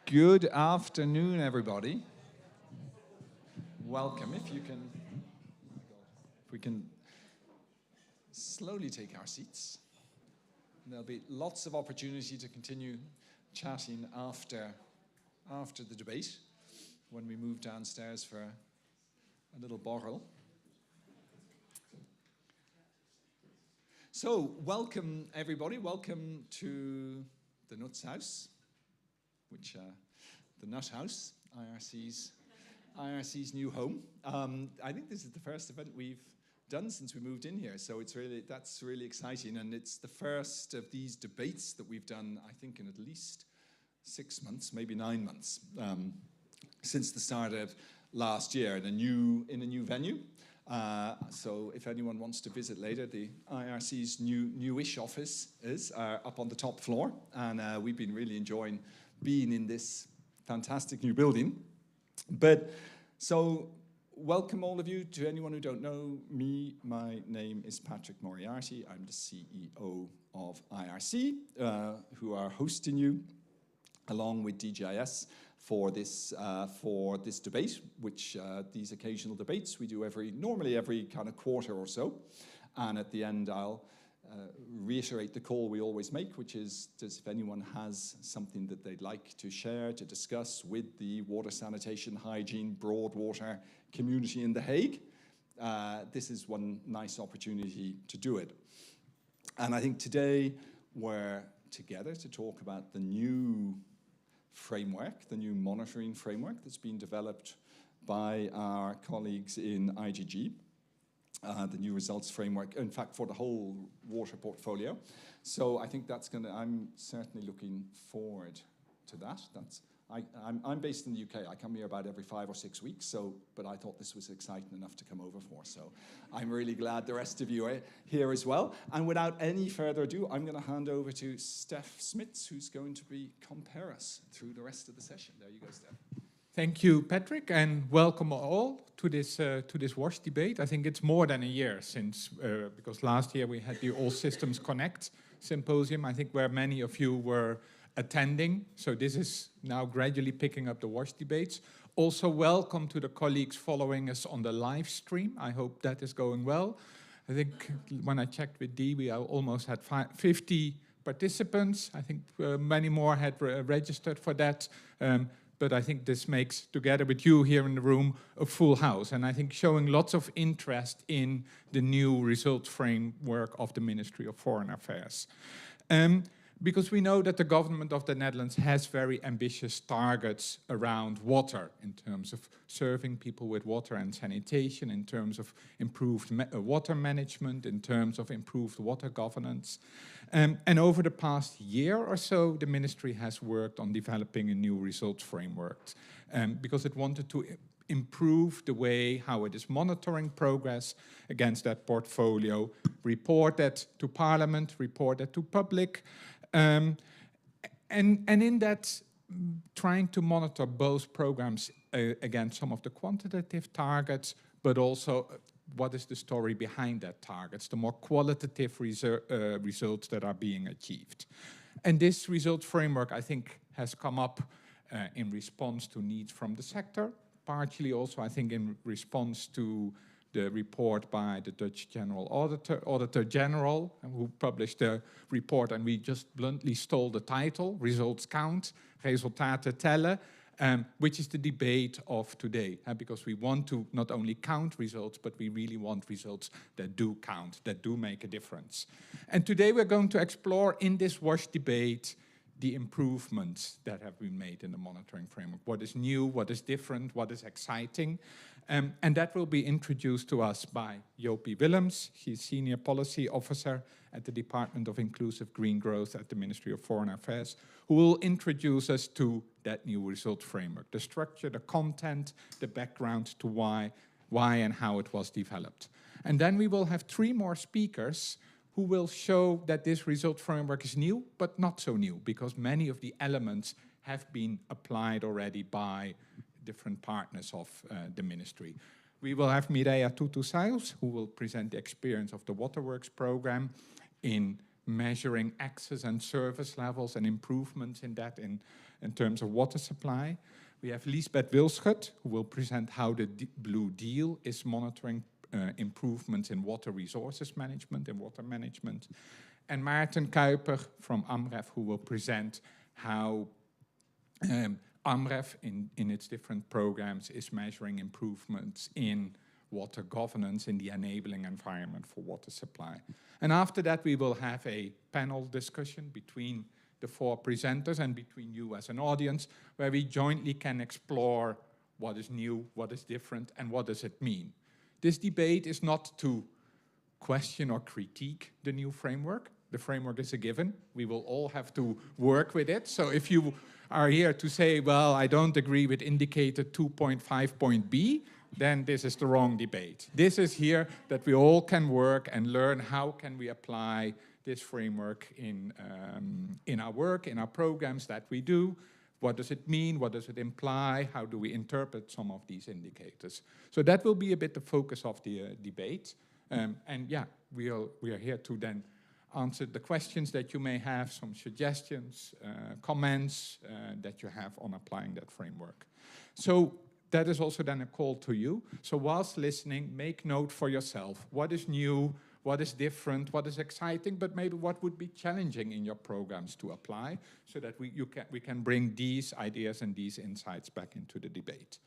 Good afternoon, everybody. Welcome. If we can slowly take our seats. There'll be lots of opportunity to continue chatting after the debate when we move downstairs for a little bottle. So, welcome everybody. Welcome to the Nuts House, which the Nut House, IRC's new home. I think this is the first event we've done since we moved in here, so that's really exciting, and it's the first of these debates that we've done, I think, in at least 6 months, maybe 9 months, since the start of last year in a new venue. So if anyone wants to visit later, the IRC's newish office is up on the top floor, and we've been really enjoying being in this fantastic new building. But so welcome all of you. To anyone who don't know me, my name is Patrick Moriarty. I'm the CEO of IRC, who are hosting you along with DGIS for this debate, which these occasional debates we do normally every kind of quarter or so. And at the end, I'll reiterate the call we always make, which is if anyone has something that they'd like to share, to discuss with the water, sanitation, hygiene, broad water community in The Hague, this is one nice opportunity to do it. And I think today we're together to talk about the new framework, the new monitoring framework that's been developed by our colleagues in IGG, the new results framework, in fact, for the whole water portfolio. So I think I'm certainly looking forward to that. I'm based in the UK. I come here about every 5 or 6 weeks, but I thought this was exciting enough to come over for. So I'm really glad the rest of you are here as well. And without any further ado, I'm going to hand over to Steph Smits, who's going to compare us through the rest of the session. There you go, Steph. Thank you, Patrick, and welcome all to this WASH debate. I think it's more than a year since, because last year we had the All Systems Connect symposium, I think, where many of you were attending. So this is now gradually picking up the WASH debates. Also, welcome to the colleagues following us on the live stream. I hope that is going well. I think when I checked with Dee, we almost had 50 participants. I think many more had registered for that. But I think this makes, together with you here in the room, a full house. And I think showing lots of interest in the new results framework of the Ministry of Foreign Affairs. Because we know that the government of the Netherlands has very ambitious targets around water in terms of serving people with water and sanitation, in terms of improved water management, in terms of improved water governance. And over the past year or so, the ministry has worked on developing a new results framework because it wanted to improve the way how it is monitoring progress against that portfolio, report that to Parliament, report that to public, and in that, trying to monitor both programs against some of the quantitative targets, but also what is the story behind that targets, the more qualitative results that are being achieved. And this results framework, I think, has come up in response to needs from the sector, partially also, I think, in response to the report by the Dutch Auditor General, who published a report, and we just bluntly stole the title, Results Count, Resultaten tellen, which is the debate of today, because we want to not only count results, but we really want results that do count, that do make a difference. And today we're going to explore in this WASH debate the improvements that have been made in the monitoring framework. What is new, what is different, what is exciting. And that will be introduced to us by Jopie Willems. She's Senior Policy Officer at the Department of Inclusive Green Growth at the Ministry of Foreign Affairs, who will introduce us to that new result framework, the structure, the content, the background to why and how it was developed. And then we will have 3 more speakers who will show that this result framework is new, but not so new, because many of the elements have been applied already by different partners of the ministry. We will have Mireia Tutu-Sailes, who will present the experience of the Waterworks program in measuring access and service levels and improvements in that in in terms of water supply. We have Liesbeth Wilschut, who will present how the Blue Deal is monitoring improvements in water resources management and water management. And Maarten Kuiper from AMREF, who will present how AMREF in its different programs is measuring improvements in water governance in the enabling environment for water supply. And after that, we will have a panel discussion between the 4 presenters and between you as an audience, where we jointly can explore what is new, what is different, and what does it mean. This debate is not to question or critique the new framework. The framework is a given. We will all have to work with it. So if you are here to say, well, I don't agree with indicator 2.5.b, then this is the wrong debate. This is here that we all can work and learn how can we apply this framework in our work, in our programs that we do. What does it mean? What does it imply? How do we interpret some of these indicators? So that will be a bit the focus of the debate. And yeah, we are here to then answer the questions that you may have, some suggestions, comments that you have on applying that framework. So that is also then a call to you. So whilst listening, make note for yourself. What is new? What is different? What is exciting? But maybe what would be challenging in your programs to apply, so that we can bring these ideas and these insights back into the debate.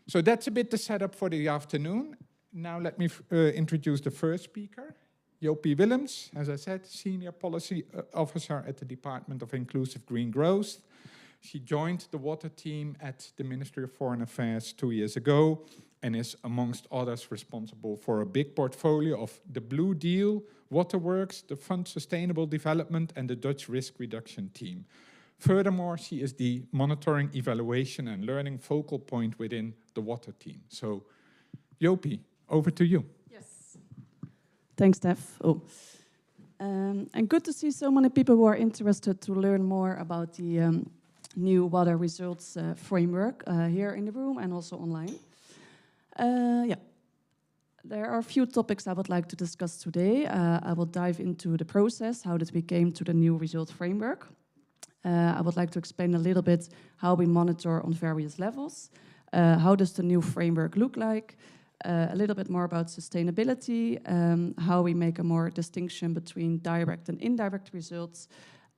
So that's a bit the setup for the afternoon. Now let me introduce the first speaker, Jopie Willems, as I said, Senior Policy Officer at the Department of Inclusive Green Growth. She joined the water team at the Ministry of Foreign Affairs 2 years ago and is, amongst others, responsible for a big portfolio of the Blue Deal, Waterworks, the Fund Sustainable Development, and the Dutch Risk Reduction team. Furthermore, she is the monitoring, evaluation, and learning focal point within the water team. So, Jopie, over to you. Yes. Thanks, Steph. And good to see so many people who are interested to learn more about the new water results framework here in the room and also online. There are a few topics I would like to discuss today. I will dive into the process, how did we came to the new result framework. I would like to explain a little bit how we monitor on various levels. How does the new framework look like? A little bit more about sustainability, how we make a more distinction between direct and indirect results,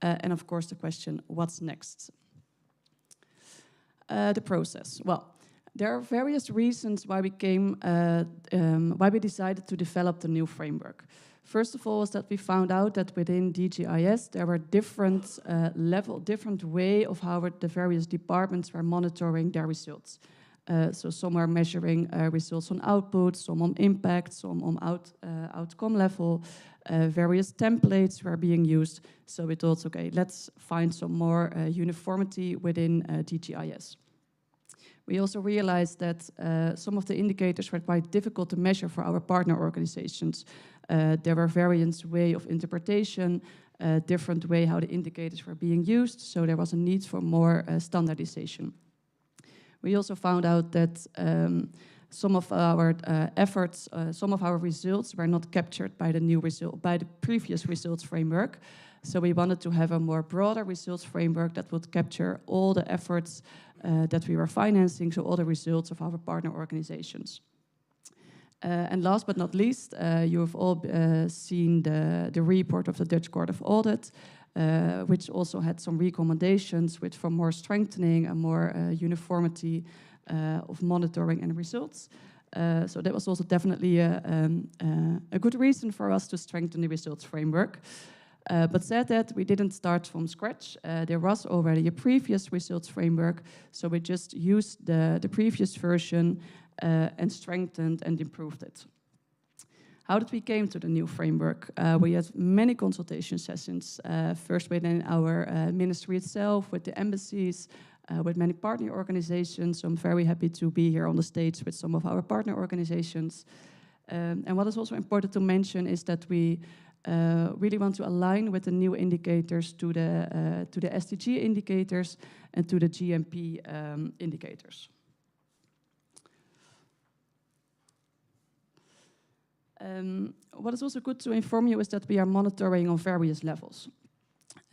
and of course the question, what's next? The process. Well, there are various reasons why we decided to develop the new framework. First of all, is that we found out that within DGIS there were different way of how the various departments were monitoring their results. So some are measuring results on output, some on impact, some on outcome level. Various templates were being used. So we thought, okay, let's find some more uniformity within DGIS. We also realized that some of the indicators were quite difficult to measure for our partner organizations. There were various ways of interpretation, different way how the indicators were being used, so there was a need for more standardization. We also found out that some of our efforts, some of our results were not captured by the previous results framework. So we wanted to have a more broader results framework that would capture all the efforts that we were financing, so all the results of our partner organizations. And last but not least, you have all seen the report of the Dutch Court of Audit, which also had some recommendations for more strengthening and more uniformity of monitoring and results. So that was also definitely a good reason for us to strengthen the results framework. But said that, we didn't start from scratch. There was already a previous results framework, so we just used the previous version and strengthened and improved it. How did we came to the new framework? We had many consultation sessions, first within our ministry itself, with the embassies, with many partner organizations. So I'm very happy to be here on the stage with some of our partner organizations. And what is also important to mention is that we really want to align with the new indicators to the SDG indicators and to the GMP indicators. What is also good to inform you is that we are monitoring on various levels.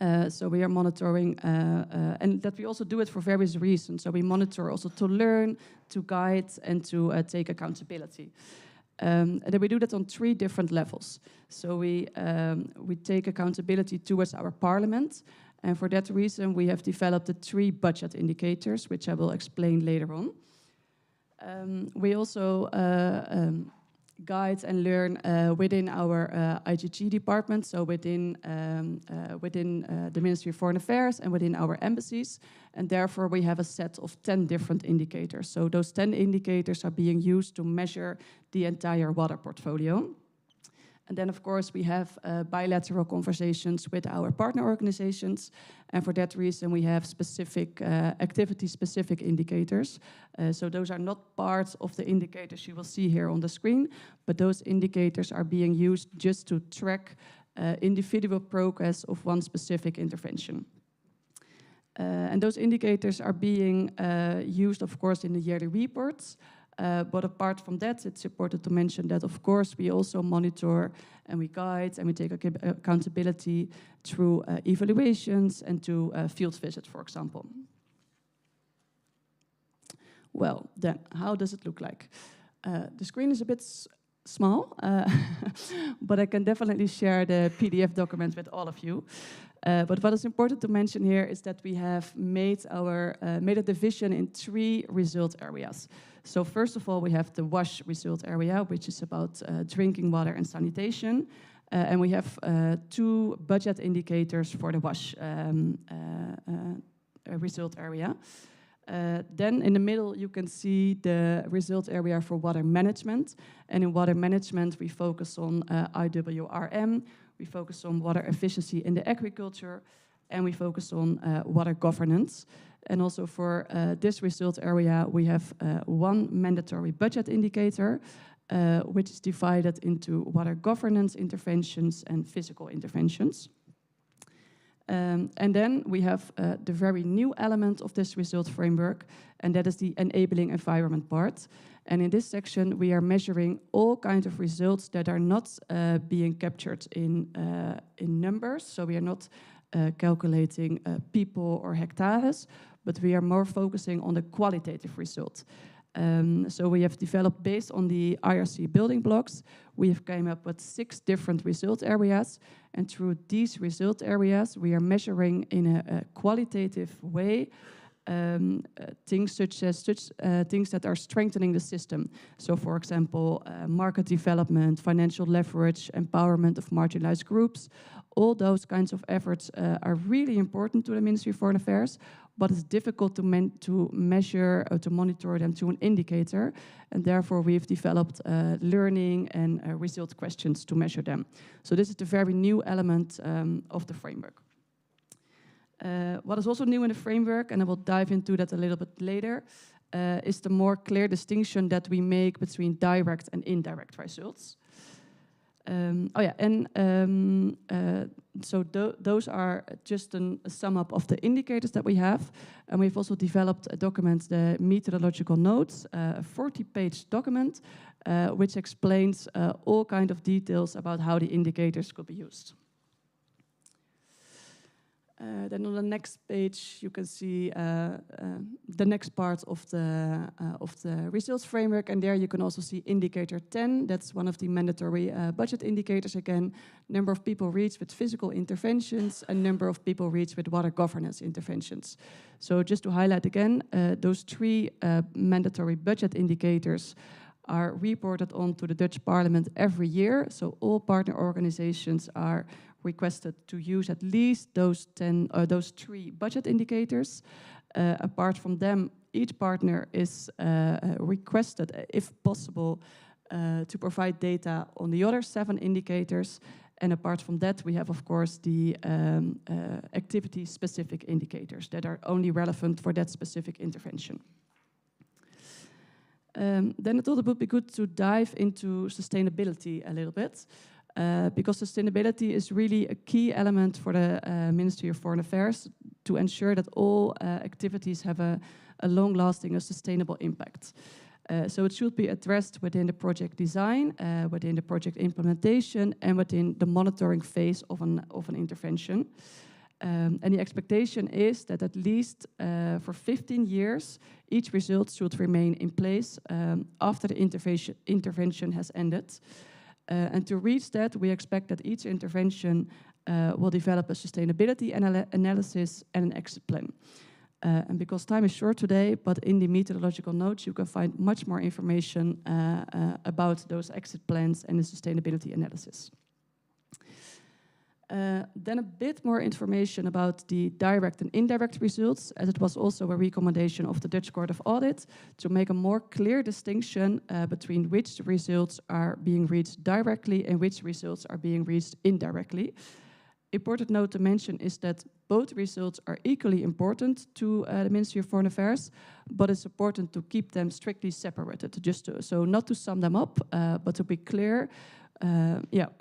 So we are monitoring, and that we also do it for various reasons. So we monitor also to learn, to guide, and to take accountability. And then we do that on 3 different levels. So we take accountability towards our parliament, and for that reason we have developed the 3 budget indicators, which I will explain later on. We also guide and learn within our IGG department, so within the Ministry of Foreign Affairs and within our embassies, and therefore we have a set of 10 different indicators. So those 10 indicators are being used to measure the entire water portfolio. And then, of course, we have bilateral conversations with our partner organizations. And for that reason, we have specific activity-specific indicators. So those are not part of the indicators you will see here on the screen, but those indicators are being used just to track individual progress of one specific intervention. And those indicators are being used, of course, in the yearly reports. But apart from that, it's important to mention that, of course, we also monitor and we guide and we take accountability through evaluations and to field visits, for example. Well, then, how does it look like? The screen is a bit small, but I can definitely share the PDF document with all of you. But what is important to mention here is that we have made a division in 3 result areas. So first of all, we have the WASH result area, which is about drinking water and sanitation. And we have 2 budget indicators for the WASH result area. Then in the middle, you can see the result area for water management. And in water management, we focus on IWRM, we focus on water efficiency in the agriculture, and we focus on water governance. And also for this result area, we have 1 mandatory budget indicator, which is divided into water governance interventions and physical interventions. And then we have the very new element of this result framework, and that is the enabling environment part. And in this section, we are measuring all kinds of results that are not being captured in numbers. So we are not calculating people or hectares, but we are more focusing on the qualitative result. So we have developed, based on the IRC building blocks, we have come up with 6 different result areas. And through these result areas, we are measuring in a qualitative way things such as things that are strengthening the system. So, for example, market development, financial leverage, empowerment of marginalized groups. All those kinds of efforts are really important to the Ministry of Foreign Affairs, but it's difficult to measure or to monitor them to an indicator. And therefore, we've developed learning and result questions to measure them. So this is the very new element of the framework. What is also new in the framework, and I will dive into that a little bit later, is the more clear distinction that we make between direct and indirect results. So those are just a sum up of the indicators that we have. And we've also developed a document, the methodological notes, a 40-page document, which explains all kinds of details about how the indicators could be used. Then on the next page, you can see the next part of the results framework, and there you can also see indicator 10. That's one of the mandatory budget indicators again. Number of people reached with physical interventions, and number of people reached with water governance interventions. So just to highlight again, those 3 mandatory budget indicators are reported on to the Dutch Parliament every year. So all partner organizations are requested to use at least those 3 budget indicators. Apart from them, each partner is requested, if possible, to provide data on the other 7 indicators. And apart from that, we have, of course, the activity-specific indicators that are only relevant for that specific intervention. Then I thought it would be good to dive into sustainability a little bit. Because sustainability is really a key element for the Ministry of Foreign Affairs to ensure that all activities have a long-lasting and sustainable impact. So it should be addressed within the project design, within the project implementation, and within the monitoring phase of an intervention. And the expectation is that at least for 15 years, each result should remain in place after the intervention has ended. And to reach that, we expect that each intervention will develop a sustainability analysis and an exit plan. And because time is short today, but in the methodological notes, you can find much more information about those exit plans and the sustainability analysis. Then a bit more information about the direct and indirect results, as it was also a recommendation of the Dutch Court of Audit to make a more clear distinction between which results are being reached directly and which results are being reached indirectly. Important note to mention is that both results are equally important to the Ministry of Foreign Affairs, but it's important to keep them strictly separated, so not to sum them up, but to be clear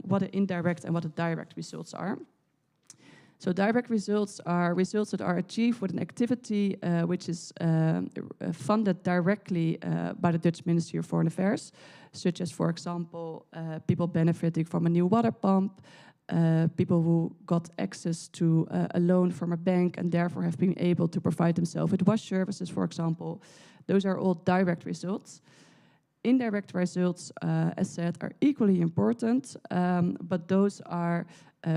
what the indirect and what the direct results are. So direct results are results that are achieved with an activity which is funded directly by the Dutch Ministry of Foreign Affairs, such as, for example, people benefiting from a new water pump, people who got access to a loan from a bank and therefore have been able to provide themselves with wash services, for example. Those are all direct results. Indirect results, as said, are equally important, but those are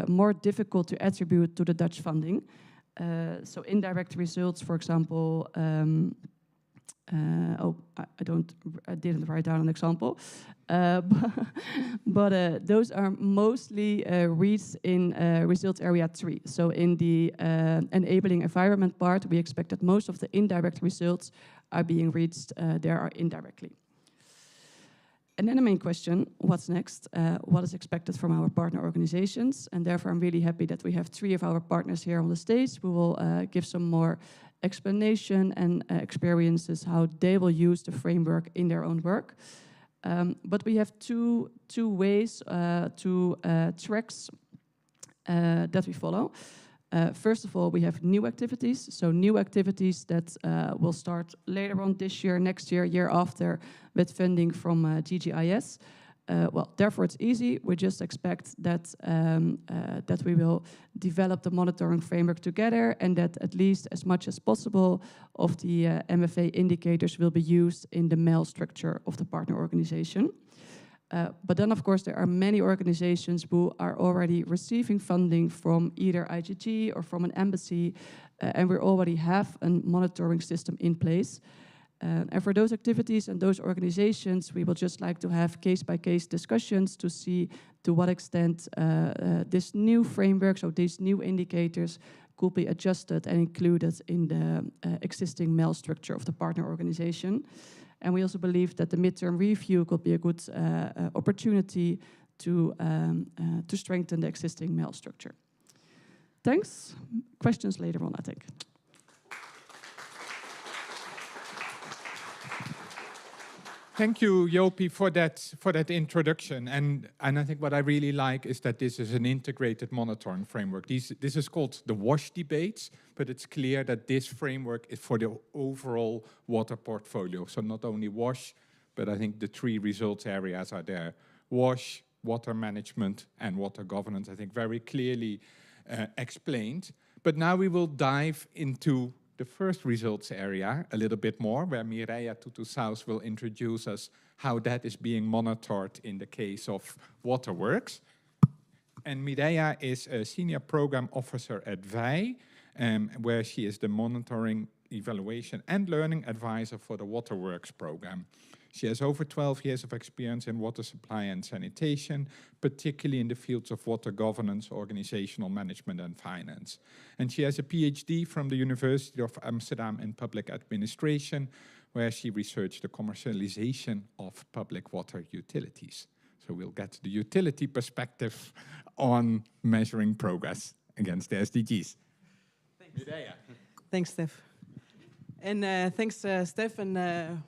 more difficult to attribute to the Dutch funding. So indirect results, for example, I didn't write down an example, but those are mostly reached in results area 3. So in the enabling environment part, we expect that most of the indirect results are being reached there are indirectly. And then the main question, what's next? What is expected from our partner organizations? And therefore, I'm really happy that we have 3 of our partners here on the stage who will give some more explanation and experiences how they will use the framework in their own work. But we have two ways, two tracks that we follow. First of all, we have new activities. So new activities that will start later on this year, next year, year after, with funding from DGIS. Well, therefore it's easy. We just expect that that we will develop the monitoring framework together, and that at least as much as possible of the MFA indicators will be used in the MEL structure of the partner organization. But then, of course, there are many organizations who are already receiving funding from either IGG or from an embassy, and we already have a monitoring system in place. And for those activities and those organizations, we will just like to have case-by-case discussions to see to what extent this new framework, so these new indicators, could be adjusted and included in the existing MEL structure of the partner organization. And we also believe that the midterm review could be a good opportunity to strengthen the existing MEL structure. Thanks. Questions later on, I think. Thank you, Jopi, for that introduction. And I think what I really like is that this is an integrated monitoring framework. This is called the WASH debates, but it's clear that this framework is for the overall water portfolio. So not only WASH, but I think the 3 results areas are there. WASH, water management, and water governance, I think very clearly explained. But now we will dive into the first results area a little bit more, where Mireia Tutu-Saus will introduce us how that is being monitored in the case of Waterworks. And Mireia is a senior program officer at VEI, where she is the monitoring, evaluation and learning advisor for the Waterworks program. She has over 12 years of experience in water supply and sanitation, particularly in the fields of water governance, organizational management, and finance. And she has a PhD from the University of Amsterdam in public administration, where she researched the commercialization of public water utilities. So we'll get the utility perspective on measuring progress against the SDGs. Thanks. Thanks, Steph. And thanks, Steph, and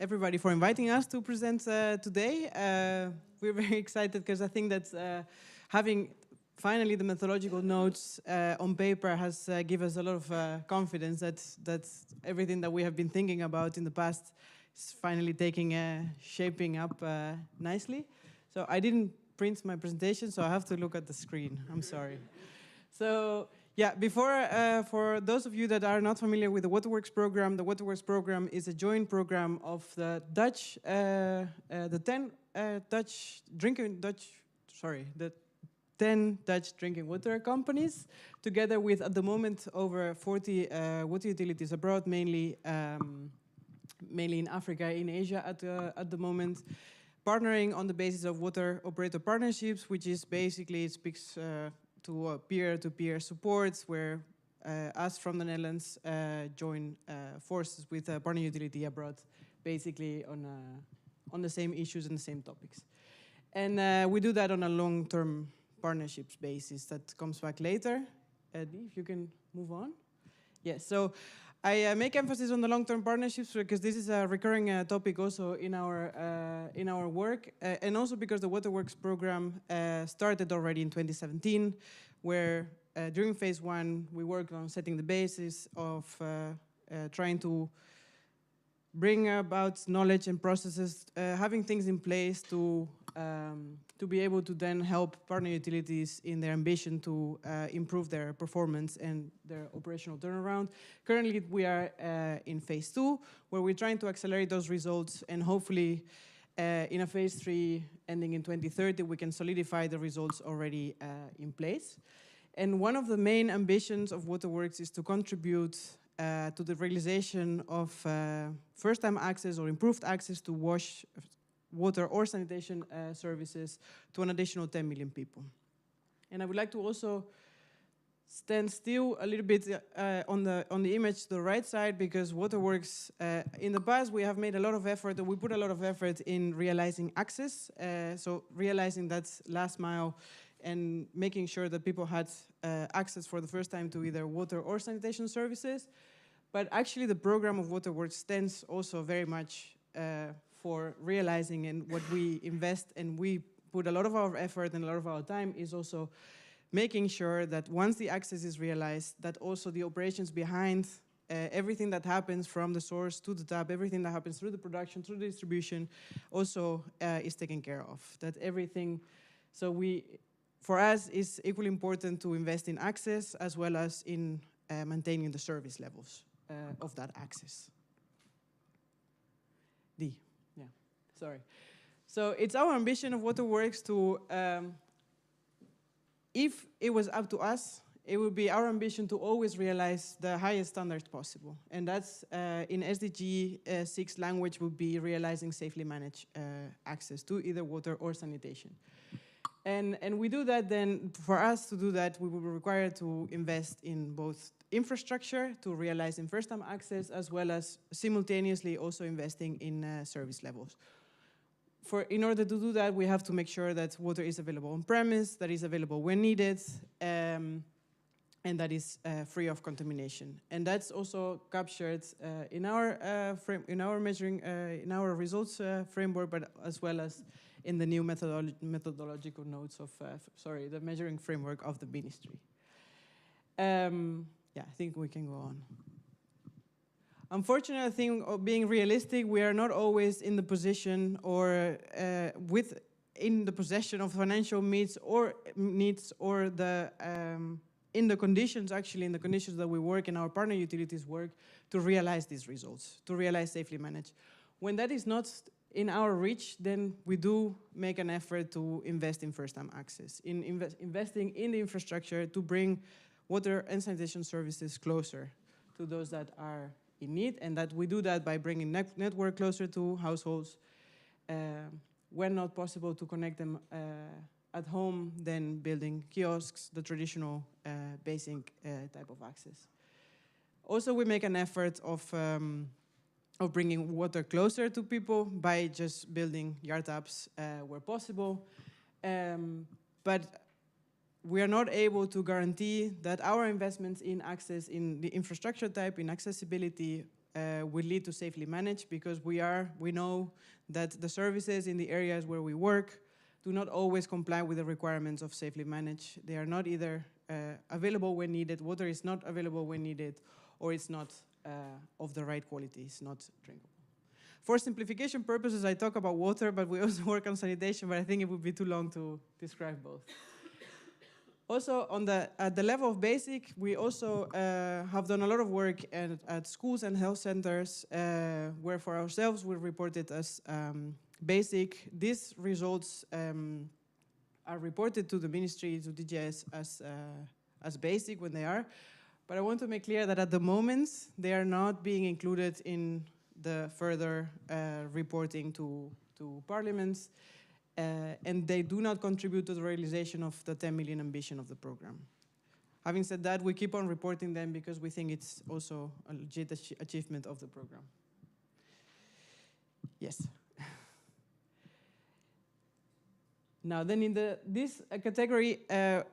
everybody for inviting us to present today. We're very excited because I think that having finally the methodological notes on paper has given us a lot of confidence that everything that we have been thinking about in the past is finally shaping up nicely. So I didn't print my presentation, so I have to look at the screen. I'm sorry. So Yeah, for those of you that are not familiar with the Waterworks program, the Waterworks program is a joint program of the Dutch, the 10 Dutch drinking water companies, together with, at the moment, over 40 water utilities abroad, mainly in Africa, in Asia at the moment, partnering on the basis of water operator partnerships, which is basically, it speaks to peer-to-peer support, where us from the Netherlands join forces with a partner utility abroad, basically on the same issues and the same topics. And we do that on a long-term partnerships basis that comes back later. Eddie, if you can move on. Yes, so I make emphasis on the long-term partnerships because this is a recurring topic also in our work, and also because the Waterworks program started already in 2017, where during phase 1 we worked on setting the basis of trying to bring about knowledge and processes, having things in place to be able to then help partner utilities in their ambition to improve their performance and their operational turnaround. Currently, we are in phase 2, where we're trying to accelerate those results, and hopefully in a phase 3 ending in 2030, we can solidify the results already in place. And one of the main ambitions of Waterworks is to contribute to the realization of first-time access or improved access to water or sanitation services to an additional 10 million people. And I would like to also stand still a little bit on the image to the right side, because Waterworks, in the past we have made a lot of effort, we put a lot of effort in realizing access, so realizing that last mile and making sure that people had access for the first time to either water or sanitation services. But actually the program of Waterworks stands also very much for realizing, and what we invest and we put a lot of our effort and a lot of our time is also making sure that once the access is realized, that also the operations behind everything that happens from the source to the tap, everything that happens through the production, through the distribution, also is taken care of. That everything, so for us, it's equally important to invest in access as well as in maintaining the service levels of that access. Sorry. So it's our ambition of Waterworks to, if it was up to us, it would be our ambition to always realize the highest standards possible. And that's, in SDG 6 language, would be realizing safely managed access to either water or sanitation. And we do that then, for us to do that, we will be required to invest in both infrastructure to realize in first-time access, as well as simultaneously also investing in service levels. In order to do that, we have to make sure that water is available on premise, that is available when needed, and that is free of contamination. And that's also captured in our measuring, in our results framework, but as well as in the new methodological notes of, the measuring framework of the ministry. Yeah, I think we can go on. Unfortunately, I think, being realistic, we are not always in the position or in the possession of financial needs or the in the conditions that we work and our partner utilities work to realize these results, to realize safely managed. When that is not in our reach, then we do make an effort to invest in first-time access, in investing in the infrastructure to bring water and sanitation services closer to those that are in need, and that we do that by bringing network closer to households. When not possible to connect them at home, then building kiosks, the traditional basic type of access. Also, we make an effort of bringing water closer to people by just building yard taps where possible. But we are not able to guarantee that our investments in access in the infrastructure type, in accessibility, will lead to safely managed, because we know that the services in the areas where we work do not always comply with the requirements of safely managed. They are not either available when needed, water is not available when needed, or it's not of the right quality, it's not drinkable. For simplification purposes, I talk about water, but we also work on sanitation, but I think it would be too long to describe both. Also, at the level of basic, we also have done a lot of work at schools and health centers, where for ourselves we reported as basic. These results are reported to the ministry, to DGIS, as basic when they are. But I want to make clear that at the moment, they are not being included in the further reporting to parliaments, and they do not contribute to the realization of the 10 million ambition of the program. Having said that, we keep on reporting them because we think it's also a legit achievement of the program. Yes. Now, then in this category,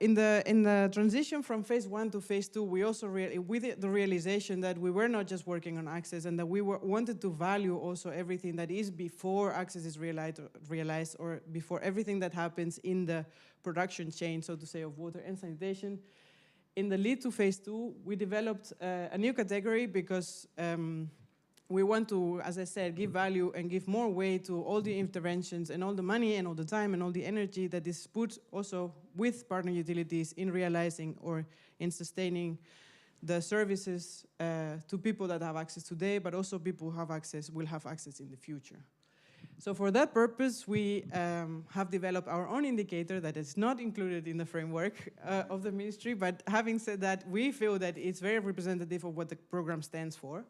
in the transition from phase 1 to phase 2, we also, with the realization that we were not just working on access and that we wanted to value also everything that is before access is realized or before everything that happens in the production chain, so to say, of water and sanitation. In the lead to phase 2, we developed a new category because we want to, as I said, give value and give more weight to all the interventions and all the money and all the time and all the energy that is put also with partner utilities in realizing or in sustaining the services to people that have access today, but also people who will have access in the future. So for that purpose, we have developed our own indicator that is not included in the framework of the ministry, but having said that, we feel that it's very representative of what the program stands for.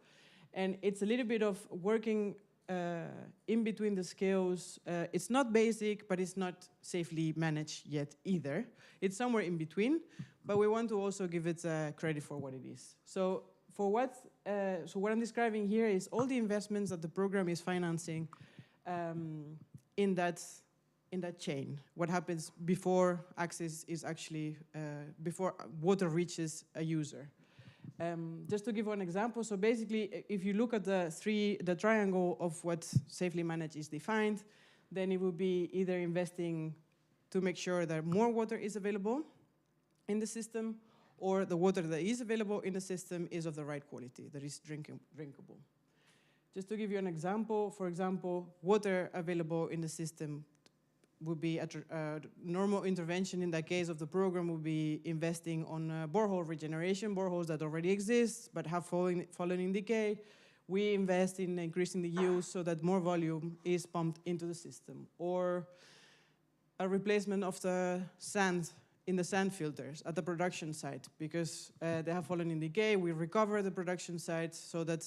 And it's a little bit of working in between the scales. It's not basic, but it's not safely managed yet either. It's somewhere in between, but we want to also give it credit for what it is. So what I'm describing here is all the investments that the program is financing in that chain. What happens before access is actually, before water reaches a user. Just to give one example, so basically, if you look at the triangle of what safely managed is defined, then it would be either investing to make sure that more water is available in the system, or the water that is available in the system is of the right quality, that is drinkable. Just to give you an example, for example, water available in the system would be a normal intervention in that case of the program would be investing on borehole regeneration, boreholes that already exist but have fallen in decay. We invest in increasing the use so that more volume is pumped into the system. Or a replacement of the sand in the sand filters at the production site because they have fallen in decay. We recover the production site so that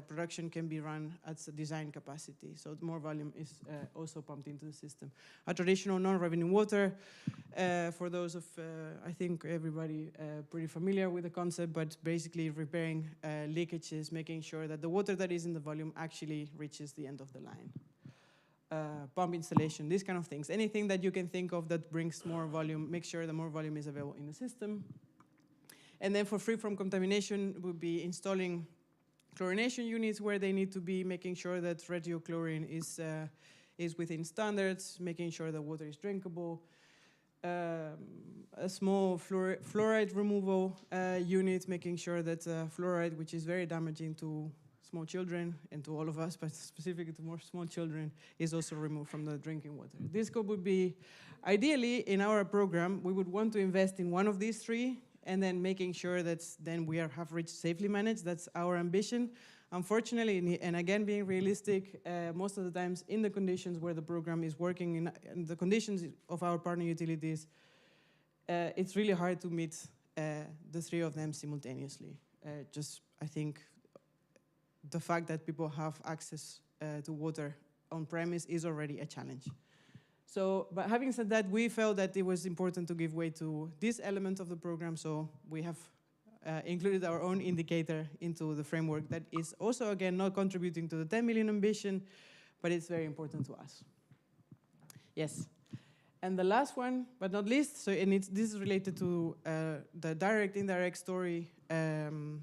production can be run at the design capacity. So more volume is also pumped into the system. A traditional non-revenue water, for those of, I think everybody pretty familiar with the concept, but basically repairing leakages, making sure that the water that is in the volume actually reaches the end of the line. Pump installation, these kind of things. Anything that you can think of that brings more volume, make sure that more volume is available in the system. And then for free from contamination, we'll be installing chlorination units where they need to be, making sure that radiochlorine is within standards, making sure that water is drinkable. A small fluoride removal unit, making sure that fluoride, which is very damaging to small children and to all of us, but specifically to more small children, is also removed from the drinking water. This scope would be, ideally, in our program, we would want to invest in one of these three, and then making sure that then we have reached safely managed. That's our ambition. Unfortunately, and again being realistic, most of the times in the conditions where the program is working, in the conditions of our partner utilities, it's really hard to meet the three of them simultaneously. I think, the fact that people have access to water on premise is already a challenge. So, but having said that, we felt that it was important to give way to this element of the program, so we have included our own indicator into the framework that is also, again, not contributing to the 10 million ambition, but it's very important to us. Yes. And the last one, but not least, this is related to the direct, indirect story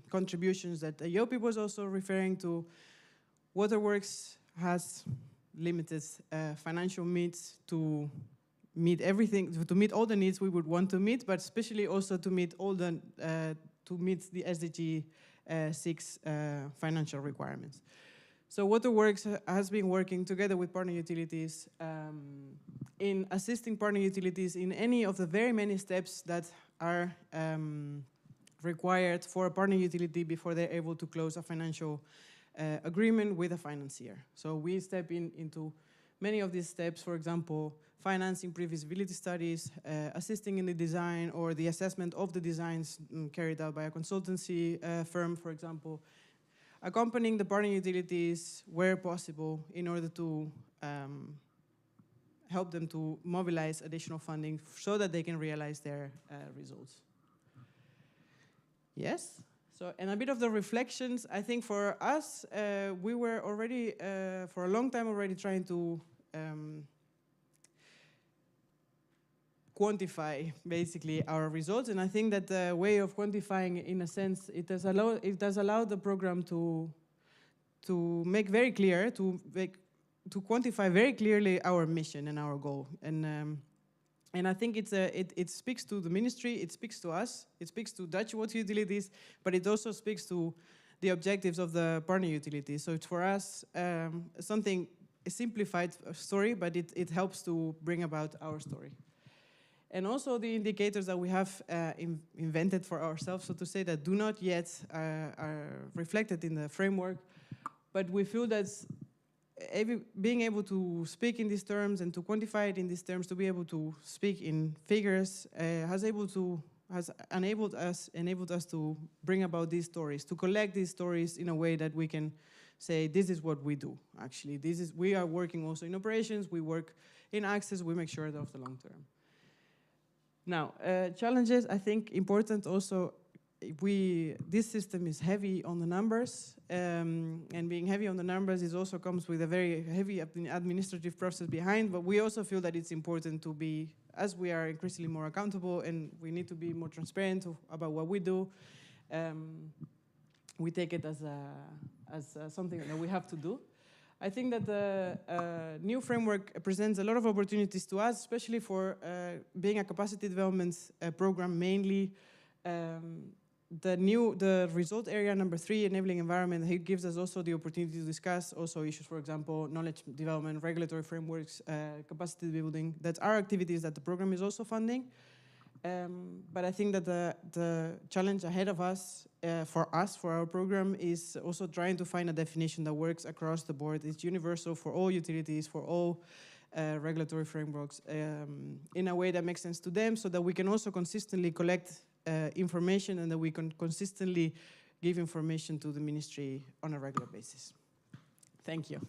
contributions that Jopi was also referring to. Waterworks has limited financial means to meet everything, to meet all the needs we would want to meet, but especially also to meet all the SDG 6 financial requirements. So Waterworks has been working together with partner utilities in assisting partner utilities in any of the very many steps that are required for a partner utility before they're able to close a financial agreement with a financier. So we step into many of these steps, for example, financing pre-feasibility studies, assisting in the design or the assessment of the designs carried out by a consultancy firm, for example, accompanying the partner utilities where possible in order to help them to mobilize additional funding so that they can realize their results. Yes? So, and a bit of the reflections, I think for us, we were already, for a long time already trying to quantify basically our results, and I think that the way of quantifying, in a sense, it does allow the program to make very clear, to quantify very clearly our mission and our goal, and I think it speaks to the ministry, it speaks to us, it speaks to Dutch water utilities, but it also speaks to the objectives of the partner utilities. So it's for us something a simplified story, but it helps to bring about our story. And also the indicators that we have invented for ourselves, so to say, that do not yet are reflected in the framework, but we feel that being able to speak in these terms and to quantify it in these terms, to be able to speak in figures, has enabled us to bring about these stories, to collect these stories in a way that we can say, this is what we do, actually. We are working also in operations, we work in access, we make sure that of the long term. Now, challenges, I think important also, this system is heavy on the numbers, and being heavy on the numbers also comes with a very heavy administrative process behind, but we also feel that it's important to be, as we are increasingly more accountable and we need to be more transparent about what we do, we take it as something that we have to do. I think that the new framework presents a lot of opportunities to us, especially for being a capacity development program mainly. The result area number 3, enabling environment, it gives us also the opportunity to discuss also issues, for example, knowledge development, regulatory frameworks, capacity building, that are activities that the program is also funding. But I think that the challenge ahead of us, for our program, is also trying to find a definition that works across the board. It's universal for all utilities, for all regulatory frameworks, in a way that makes sense to them, so that we can also consistently collect information and that we can consistently give information to the ministry on a regular basis. Thank you.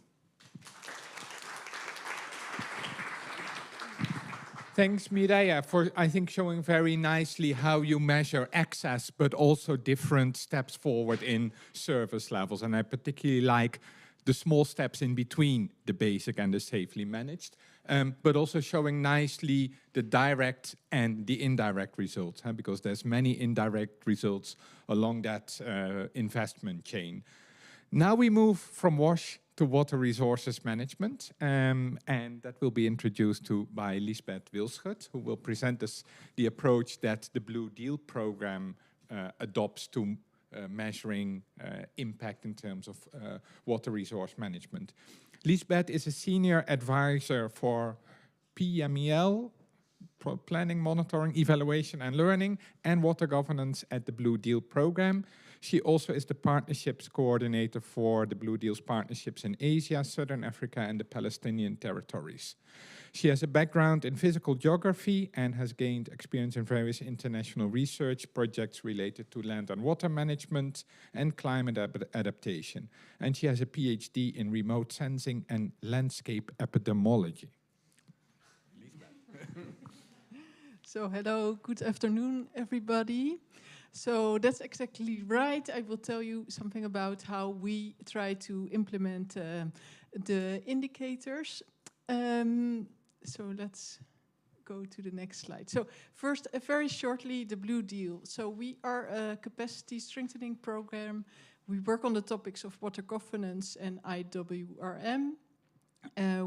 Thanks, Mireia, for, I think, showing very nicely how you measure access, but also different steps forward in service levels. And I particularly like the small steps in between the basic and the safely managed, but also showing nicely the direct and the indirect results, because there's many indirect results along that investment chain. Now we move from WASH to water resources management, and that will be introduced by Liesbeth Wilschut, who will present us the approach that the Blue Deal program adopts to measuring impact in terms of water resource management. Liesbeth is a senior advisor for PMEL, Planning, Monitoring, Evaluation and Learning, and Water Governance at the Blue Deal program. She also is the partnerships coordinator for the Blue Deal's partnerships in Asia, Southern Africa, and the Palestinian territories. She has a background in physical geography and has gained experience in various international research projects related to land and water management and climate adaptation. And she has a PhD in remote sensing and landscape epidemiology. So hello, good afternoon, everybody. So that's exactly right. I will tell you something about how we try to implement the indicators. So let's go to the next slide. So first, very shortly, the Blue Deal. So we are a capacity strengthening program. We work on the topics of water governance and IWRM.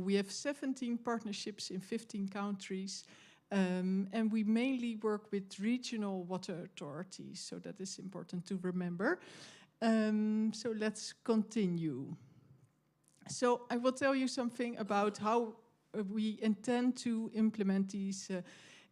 We have 17 partnerships in 15 countries. And we mainly work with regional water authorities, so that is important to remember. So let's continue. So I will tell you something about how we intend to implement these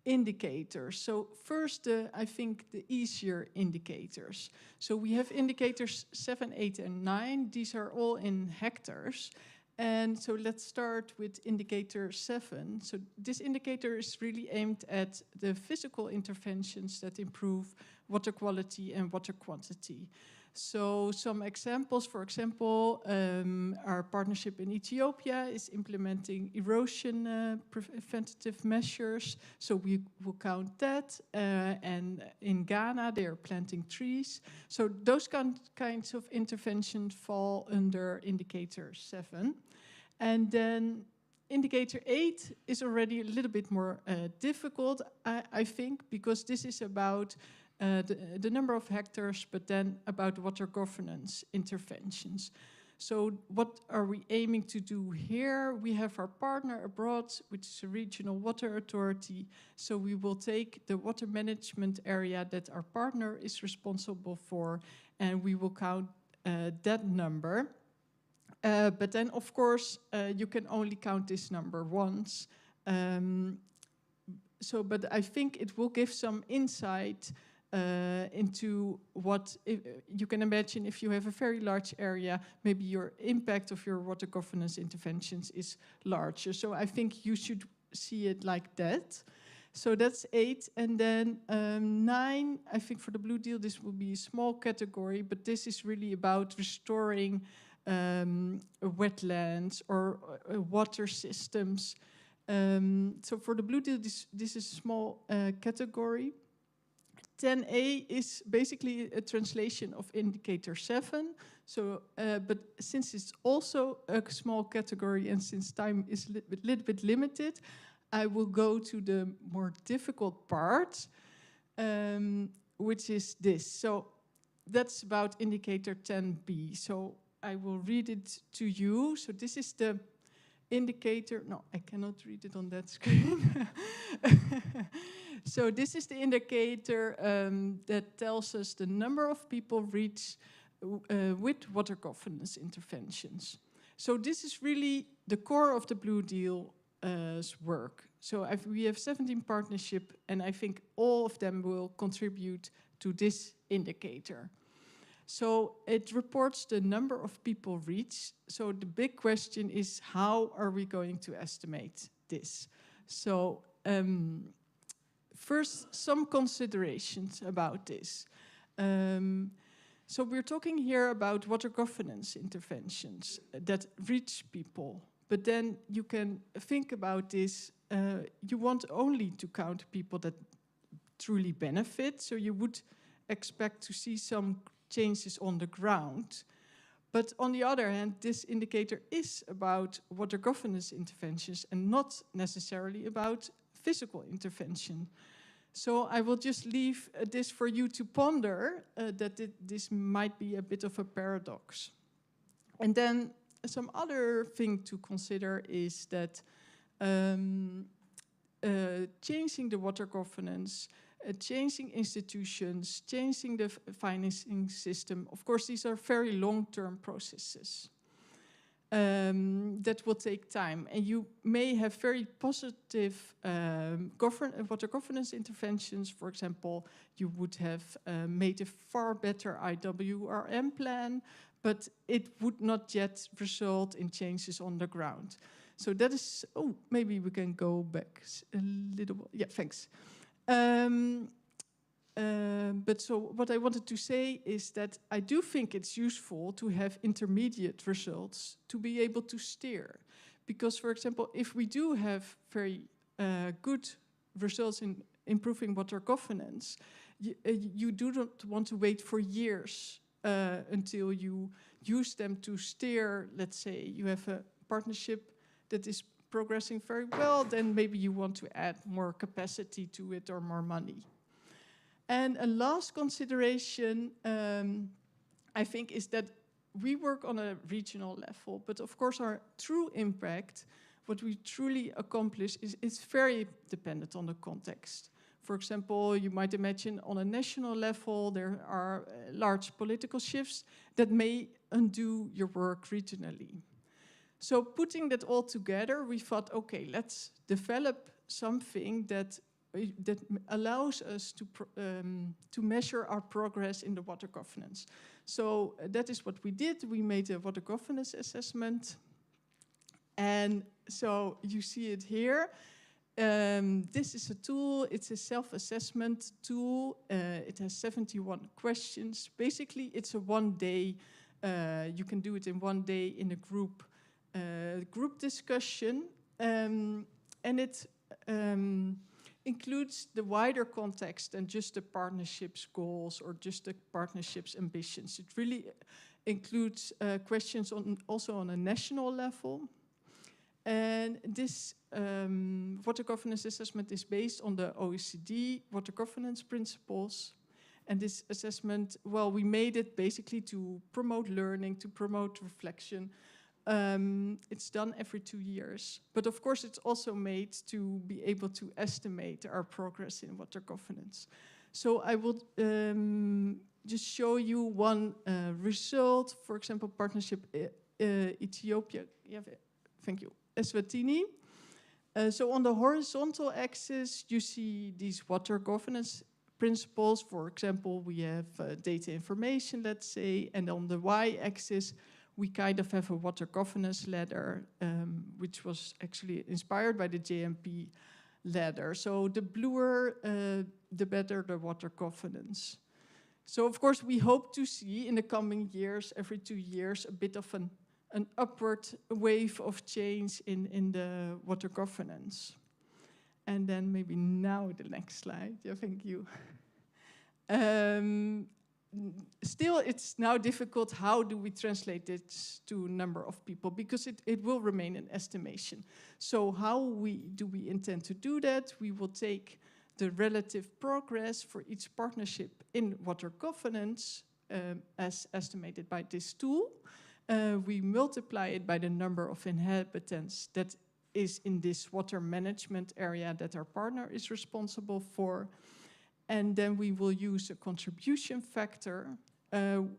indicators. So first, I think the easier indicators. So we have indicators 7, 8, and 9. These are all in hectares. And so let's start with indicator 7. So this indicator is really aimed at the physical interventions that improve water quality and water quantity. So some examples, for example, our partnership in Ethiopia is implementing erosion preventative measures. So we will count that. And in Ghana, they are planting trees. So those kinds of interventions fall under indicator 7. And then indicator 8 is already a little bit more difficult, I think, because this is about the number of hectares, but then about water governance interventions. So what are we aiming to do here? We have our partner abroad, which is a regional water authority. So we will take the water management area that our partner is responsible for, and we will count that number. But then, of course, you can only count this number once. But I think it will give some insight into what you can imagine if you have a very large area, maybe your impact of your water governance interventions is larger. So I think you should see it like that. So that's 8. And then 9, I think for the Blue Deal, this will be a small category, but this is really about restoring wetlands or water systems. So for the Blue Deal, this is a small category. 10A is basically a translation of indicator 7. So, but since it's also a small category and since time is a little bit limited, I will go to the more difficult part, which is this. So that's about indicator 10B. So I will read it to you. So this is the indicator. No, I cannot read it on that screen. So this is the indicator that tells us the number of people reached with water governance interventions. So this is really the core of the Blue Deal's work. So we have 17 partnerships, and I think all of them will contribute to this indicator. So it reports the number of people reached. So the big question is, how are we going to estimate this? So first, some considerations about this. So we're talking here about water governance interventions that reach people. But then you can think about this. You want only to count people that truly benefit. So you would expect to see some changes on the ground. But on the other hand, this indicator is about water governance interventions and not necessarily about physical intervention. So I will just leave this for you to ponder, that this might be a bit of a paradox. And then some other thing to consider is that changing the water governance, changing institutions, changing the financing system, of course, these are very long-term processes that will take time. And you may have very positive water governance interventions. For example, you would have made a far better IWRM plan, but it would not yet result in changes on the ground. So that is, oh, maybe we can go back a little, yeah, thanks. But so what I wanted to say is that I do think it's useful to have intermediate results to be able to steer. Because, for example, if we do have very good results in improving water governance, you do not want to wait for years until you use them to steer. Let's say you have a partnership that is progressing very well, then maybe you want to add more capacity to it or more money. And a last consideration, I think, is that we work on a regional level, but of course our true impact, what we truly accomplish, is very dependent on the context. For example, you might imagine on a national level, there are large political shifts that may undo your work regionally. So putting that all together, we thought, okay, let's develop something that that allows us to measure our progress in the water governance. So that is what we did. We made a water governance assessment. And so you see it here. This is a tool. It's a self-assessment tool. It has 71 questions. Basically, it's a one-day. You can do it in one day in a group discussion, and it includes the wider context than just the partnership's goals or just the partnership's ambitions. It really includes questions also on a national level. And this water governance assessment is based on the OECD water governance principles. And this assessment, well, we made it basically to promote learning, to promote reflection. It's done every 2 years. But of course, it's also made to be able to estimate our progress in water governance. So I will just show you one result. For example, partnership Ethiopia. Yeah, thank you. Eswatini. So on the horizontal axis, you see these water governance principles. For example, we have data information, let's say, and on the y-axis, we kind of have a water governance ladder, which was actually inspired by the JMP ladder. So the bluer, the better the water governance. So of course, we hope to see in the coming years, every 2 years, a bit of an upward wave of change in the water governance. And then maybe now the next slide. Yeah, thank you. Still, it's now difficult. How do we translate this to a number of people? Because it will remain an estimation. So how do we intend to do that? We will take the relative progress for each partnership in water governance as estimated by this tool. We multiply it by the number of inhabitants that is in this water management area that our partner is responsible for. And then we will use a contribution factor,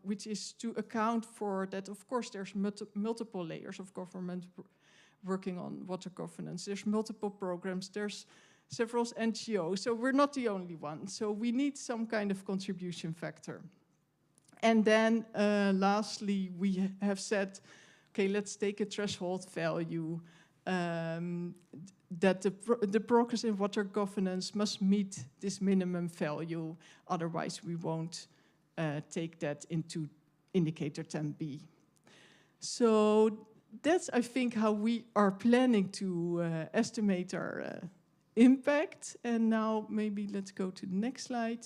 which is to account for that, of course, there's multiple layers of government working on water governance. There's multiple programs, there's several NGOs, so we're not the only one. So we need some kind of contribution factor. And then lastly, we have said, okay, let's take a threshold value that the progress in water governance must meet this minimum value. Otherwise, we won't take that into indicator 10b. So that's, I think, how we are planning to estimate our impact. And now maybe let's go to the next slide.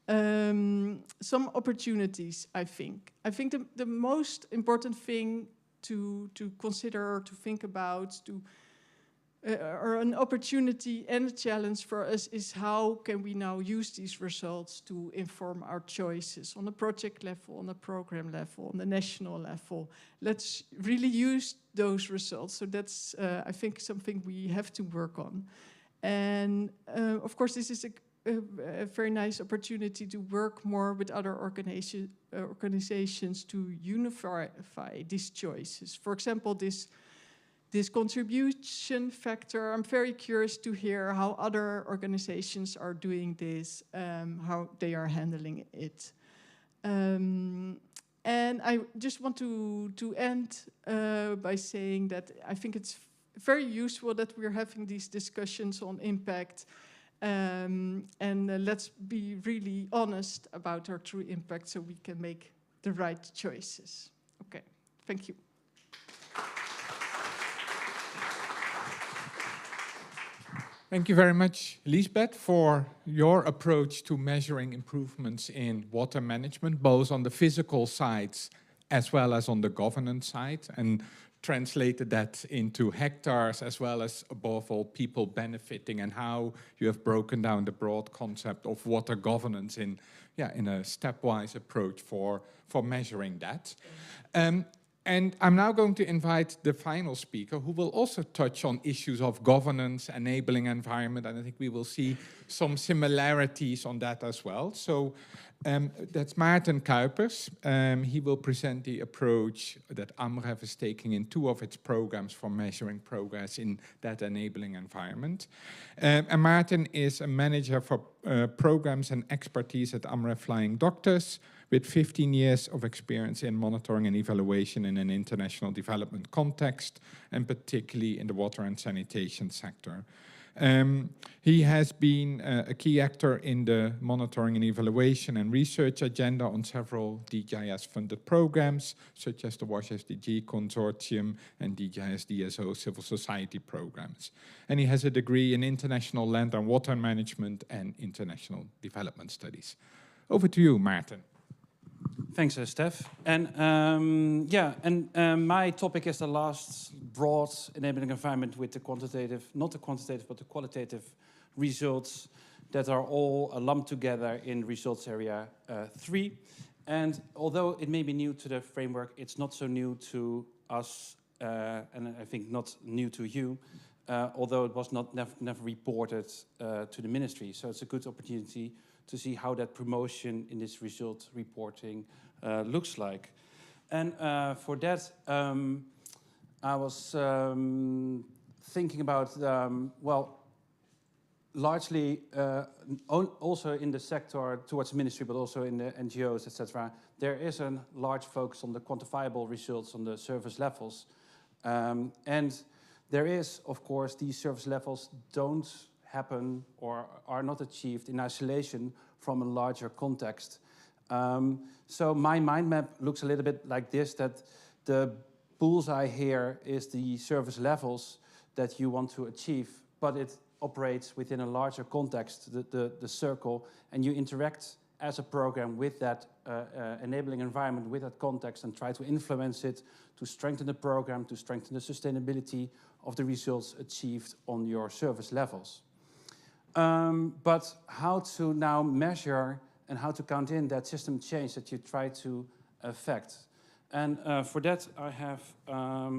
Some opportunities, I think. I think the most important thing to consider, to think about, or an opportunity and a challenge for us is how can we now use these results to inform our choices on a project level, on a program level, on the national level. Let's really use those results. So that's, I think, something we have to work on. And of course, this is a very nice opportunity to work more with other organizations to unify these choices. For example, this contribution factor, I'm very curious to hear how other organizations are doing this, how they are handling it. And I just want to end by saying that I think it's very useful that we're having these discussions on impact. And let's be really honest about our true impact so we can make the right choices. Okay, thank you. Thank you very much, Liesbeth, for your approach to measuring improvements in water management, both on the physical sides as well as on the governance side, and translated that into hectares as well as, above all, people benefiting, and how you have broken down the broad concept of water governance in a stepwise approach for measuring that. And I'm now going to invite the final speaker, who will also touch on issues of governance, enabling environment, and I think we will see some similarities on that as well. So That's Maarten Kuipers. He will present the approach that AMREF is taking in 2 of its programs for measuring progress in that enabling environment. And Maarten is a manager for programs and expertise at AMREF Flying Doctors, with 15 years of experience in monitoring and evaluation in an international development context, and particularly in the water and sanitation sector. He has been a key actor in the monitoring and evaluation and research agenda on several DGIS-funded programs, such as the WASH SDG Consortium and DGIS DSO civil society programs. And he has a degree in international land and water management and international development studies. Over to you, Maarten. Thanks, Steph. And my topic is the last broad enabling environment with the quantitative, not the quantitative, but the qualitative results that are all lumped together in results area 3. And although it may be new to the framework, it's not so new to us, and I think not new to you, although it was never reported to the ministry. So it's a good opportunity to see how that promotion in this result reporting looks like. And for that, I was thinking about, largely also in the sector towards the ministry, but also in the NGOs, etc., there is a large focus on the quantifiable results on the service levels. And there is, of course, these service levels don't happen or are not achieved in isolation from a larger context. So my mind map looks a little bit like this, that the bullseye here is the service levels that you want to achieve, but it operates within a larger context, the circle, and you interact as a program with that enabling environment, with that context, and try to influence it to strengthen the program, to strengthen the sustainability of the results achieved on your service levels. But how to now measure and how to count in that system change that you try to affect. And for that I have, I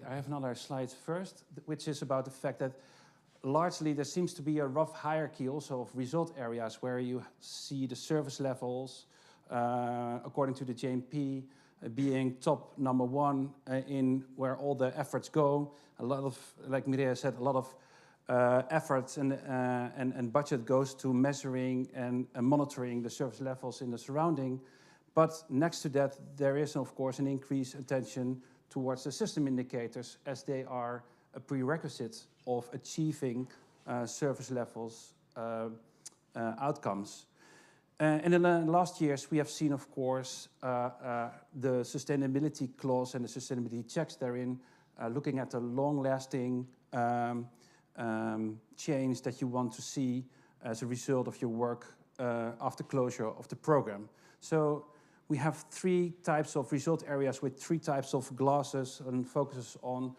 have another slide first, which is about the fact that largely there seems to be a rough hierarchy also of result areas where you see the service levels, according to the JMP, being top number 1 in where all the efforts go. A lot of, like Mireia said, a lot of efforts and budget goes to measuring and monitoring the service levels in the surrounding. But next to that, there is, of course, an increased attention towards the system indicators, as they are a prerequisite of achieving service levels outcomes. And in the last years, we have seen, of course, the sustainability clause and the sustainability checks therein, looking at the long-lasting change that you want to see as a result of your work after closure of the program. So we have 3 types of result areas with 3 types of glasses and focuses on.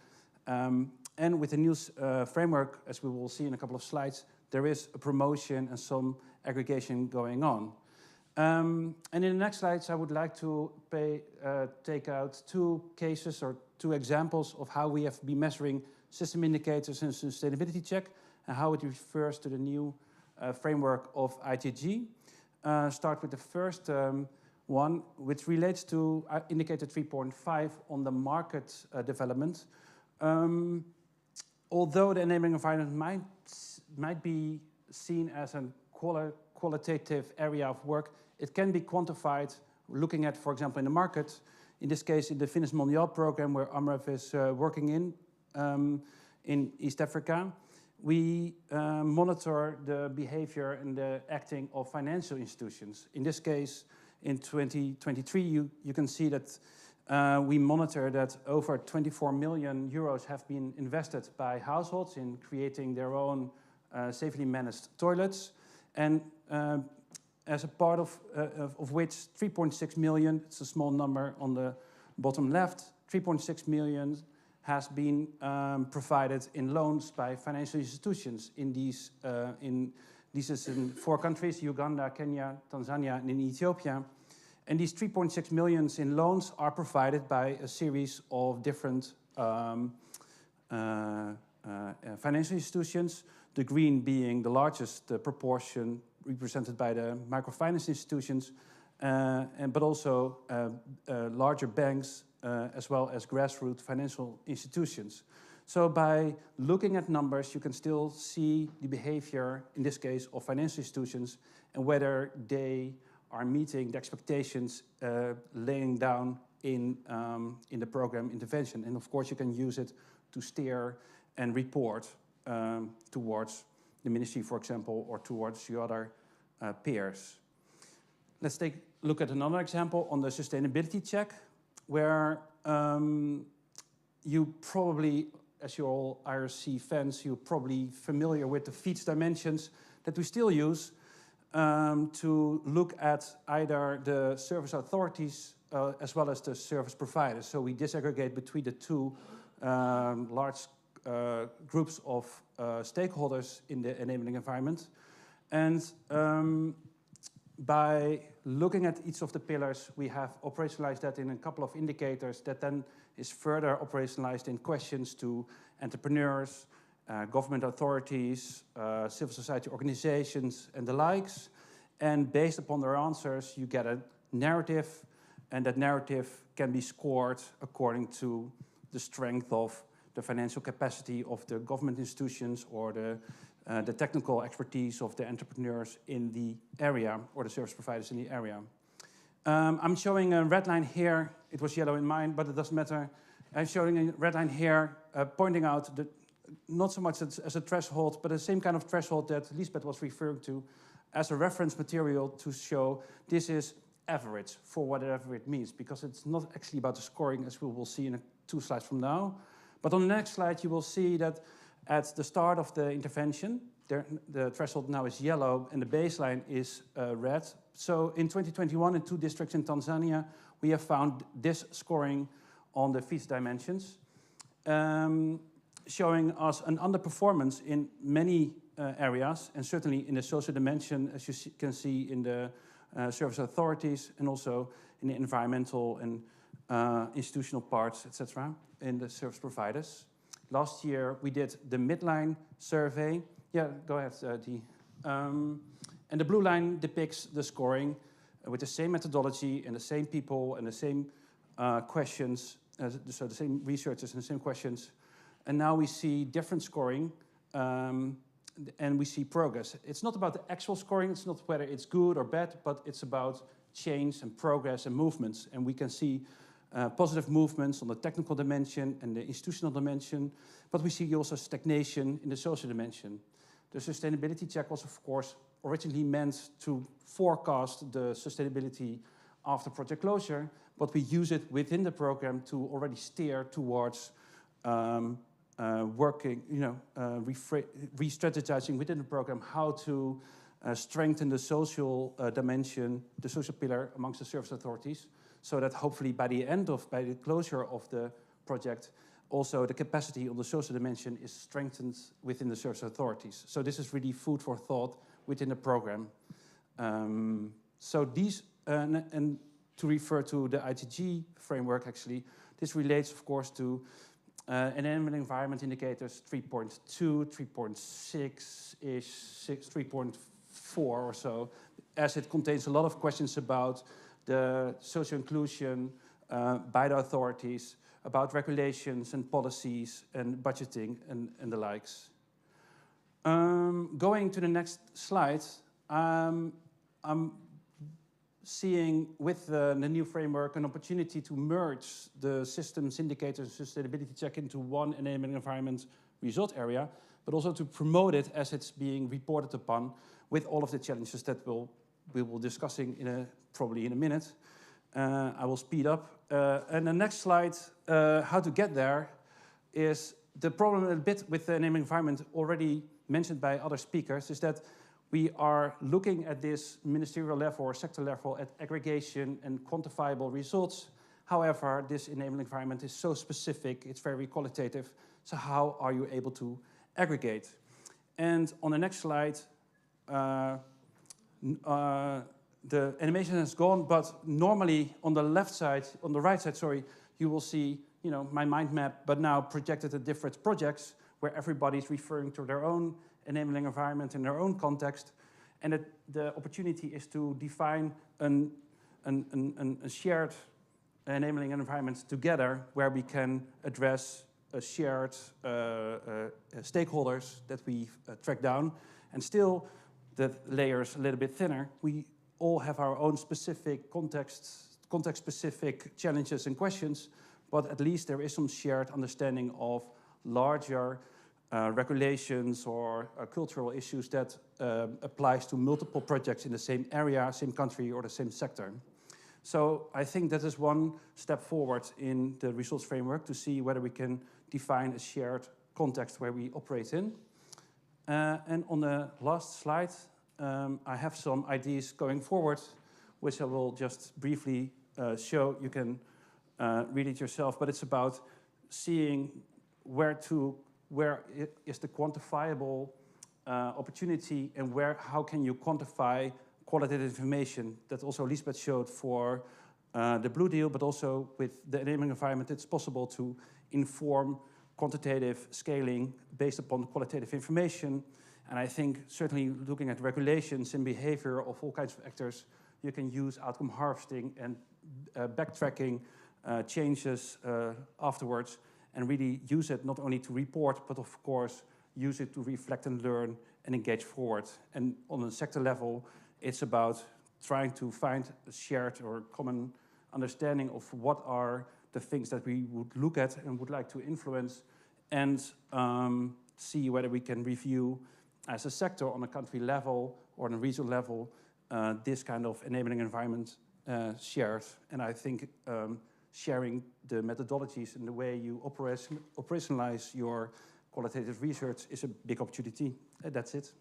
And with the new framework, as we will see in a couple of slides, there is a promotion and some aggregation going on. And in the next slides, I would like to take out 2 cases or 2 examples of how we have been measuring system indicators in sustainability check and how it refers to the new framework of ITG. Start with the first one, which relates to indicator 3.5 on the market development. Although the enabling environment might be seen as a qualitative area of work, it can be quantified looking at, for example, in the market, in this case in the Finnish Mondial program where AMREF is working in East Africa. We monitor the behavior and the acting of financial institutions. In this case, in 2023, you can see that we monitor that over 24 million euros have been invested by households in creating their own safely managed toilets. And as a part of which 3.6 million, it's a small number on the bottom left, 3.6 million has been provided in loans by financial institutions in these is in 4 countries, Uganda, Kenya, Tanzania, and in Ethiopia. And these 3.6 million in loans are provided by a series of different financial institutions, the green being the largest proportion represented by the microfinance institutions, but also larger banks, as well as grassroots financial institutions. So by looking at numbers, you can still see the behavior, in this case, of financial institutions and whether they are meeting the expectations laying down in the program intervention. And of course, you can use it to steer and report towards the ministry, for example, or towards your other peers. Let's take a look at another example on the sustainability check, where you probably, as you're all IRC fans, you're probably familiar with the FEEDS dimensions that we still use to look at either the service authorities as well as the service providers. So we disaggregate between the two large groups of stakeholders in the enabling environment. And by looking at each of the pillars, we have operationalized that in a couple of indicators that then is further operationalized in questions to entrepreneurs, government authorities, civil society organizations, and the likes. And based upon their answers, you get a narrative, and that narrative can be scored according to the strength of the financial capacity of the government institutions or the technical expertise of the entrepreneurs in the area or the service providers in the area. I'm showing a red line here. It was yellow in mine, but it doesn't matter. I'm showing a red line here, pointing out that not so much as a threshold, but the same kind of threshold that Lisbeth was referring to as a reference material to show this is average for whatever it means, because it's not actually about the scoring, as we will see in 2 slides from now. But on the next slide, you will see that at the start of the intervention, the threshold now is yellow and the baseline is red. So in 2021, in 2 districts in Tanzania, we have found this scoring on the FEEDS dimensions, showing us an underperformance in many areas, and certainly in the social dimension, as you can see in the service authorities, and also in the environmental and institutional parts, etc., in the service providers. Last year, we did the midline survey. Yeah, go ahead, Dee. And the blue line depicts the scoring with the same methodology and the same people and the same questions, so the same researchers and the same questions. And now we see different scoring, and we see progress. It's not about the actual scoring, it's not whether it's good or bad, but it's about change and progress and movements. And we can see positive movements on the technical dimension and the institutional dimension, but we see also stagnation in the social dimension. The sustainability check was, of course, originally meant to forecast the sustainability after project closure, but we use it within the program to already steer towards working, re-strategizing within the program how to strengthen the social dimension, the social pillar amongst the service authorities, so that hopefully by the closure of the project, also the capacity of the social dimension is strengthened within the service authorities. So this is really food for thought within the program. So these, and to refer to the ITG framework actually, this relates of course to enabling environment indicators 3.2, 3.6-ish, 3.4 or so, as it contains a lot of questions about the social inclusion by the authorities, about regulations and policies and budgeting and the likes. Going to the next slide, I'm seeing with the new framework an opportunity to merge the systems indicators and sustainability check into one enabling environment result area, but also to promote it as it's being reported upon with all of the challenges that we will discussing probably in a minute. I will speed up. And the next slide, how to get there, is the problem a bit with the enabling environment already mentioned by other speakers, is that we are looking at this ministerial level or sector level at aggregation and quantifiable results. However, this enabling environment is so specific, it's very qualitative. So how are you able to aggregate? And on the next slide, the animation has gone, but normally on the right side, sorry, you will see, my mind map, but now projected at different projects where everybody's referring to their own enabling environment in their own context. And the opportunity is to define a shared enabling environment together where we can address shared stakeholders that we track down. And still, the layers a little bit thinner. We all have our own specific context-specific challenges and questions, but at least there is some shared understanding of larger regulations or cultural issues that applies to multiple projects in the same area, same country, or the same sector. So I think that is one step forward in the results framework to see whether we can define a shared context where we operate in. And on the last slide, I have some ideas going forward, which I will just briefly show. You can read it yourself, but it's about seeing where is the quantifiable opportunity and how can you quantify qualitative information that also Lisbeth showed for the Blue Deal, but also with the enabling environment, it's possible to inform quantitative scaling based upon qualitative information. And I think certainly looking at regulations and behavior of all kinds of actors, you can use outcome harvesting and backtracking changes afterwards and really use it not only to report, but of course, use it to reflect and learn and engage forward. And on a sector level, it's about trying to find a shared or common understanding of what are the things that we would look at and would like to influence, and see whether we can review as a sector on a country level or on a regional level this kind of enabling environment shared. And I think sharing the methodologies and the way you operationalize your qualitative research is a big opportunity. That's it.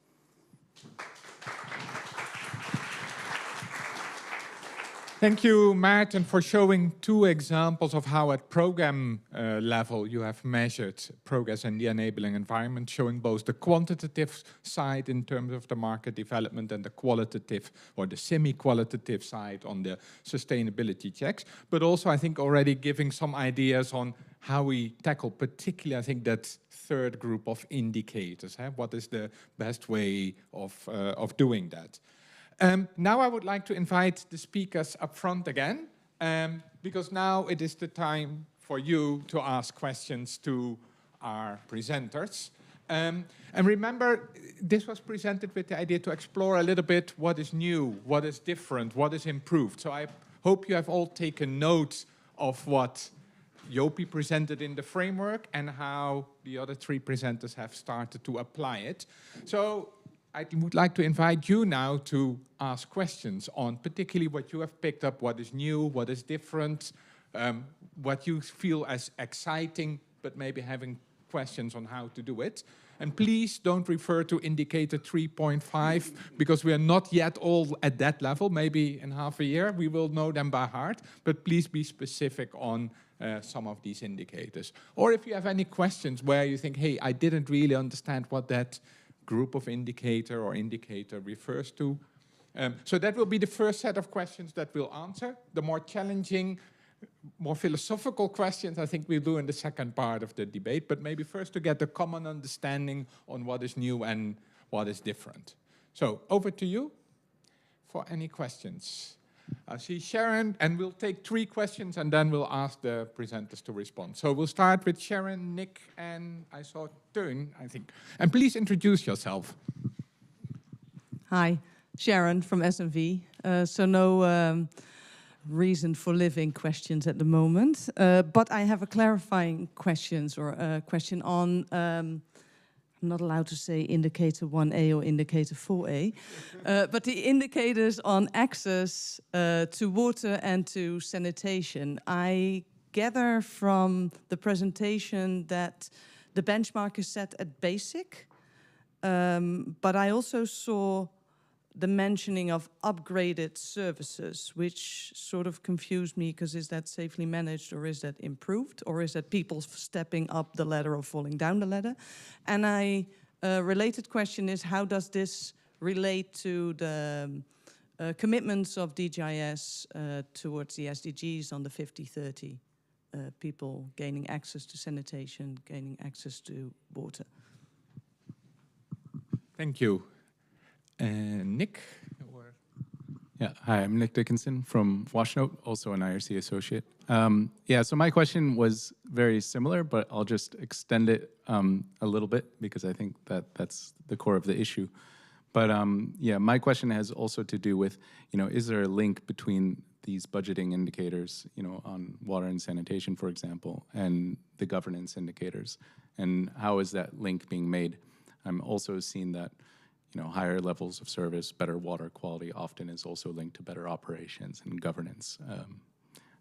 Thank you, Maarten, for showing two examples of how at program level you have measured progress in the enabling environment, showing both the quantitative side in terms of the market development and the qualitative or the semi-qualitative side on the sustainability checks, but also I think already giving some ideas on how we tackle particularly, I think, that third group of indicators. What is the best way of doing that? Now I would like to invite the speakers up front again, because now it is the time for you to ask questions to our presenters. And remember, this was presented with the idea to explore a little bit what is new, what is different, what is improved. So I hope you have all taken note of what Jopi presented in the framework and how the other three presenters have started to apply it. So I would like to invite you now to ask questions on particularly what you have picked up, what is new, what is different, what you feel as exciting, but maybe having questions on how to do it. And please don't refer to indicator 3.5 because we are not yet all at that level. Maybe in half a year we will know them by heart, but please be specific on some of these indicators. Or if you have any questions where you think, hey, I didn't really understand what that group of indicator or indicator refers to. So that will be the first set of questions that we'll answer. The more challenging, more philosophical questions I think we'll do in the second part of the debate, but maybe first to get a common understanding on what is new and what is different. So over to you for any questions. I see Sharon, and we'll take 3 questions and then we'll ask the presenters to respond. So we'll start with Sharon, Nick, and I saw Teun, I think. And please introduce yourself. Hi, Sharon from SNV. So no reason for living questions at the moment, but I have a clarifying questions or a question on, I'm not allowed to say indicator 1A or indicator 4A, but the indicators on access to water and to sanitation. I gather from the presentation that the benchmark is set at basic, but I also saw the mentioning of upgraded services, which sort of confused me, because is that safely managed or is that improved? Or is that people stepping up the ladder or falling down the ladder? And a related question is, how does this relate to the commitments of DGIS towards the SDGs on the 50-30, people gaining access to sanitation, gaining access to water? Thank you. And Nick? Yeah, hi, I'm Nick Dickinson from Washnote, also an IRC associate. Yeah, so my question was very similar, but I'll just extend it a little bit because I think that that's the core of the issue. But yeah, my question has also to do with, is there a link between these budgeting indicators, on water and sanitation, for example, and the governance indicators? And how is that link being made? I'm also seeing that higher levels of service, better water quality often is also linked to better operations and governance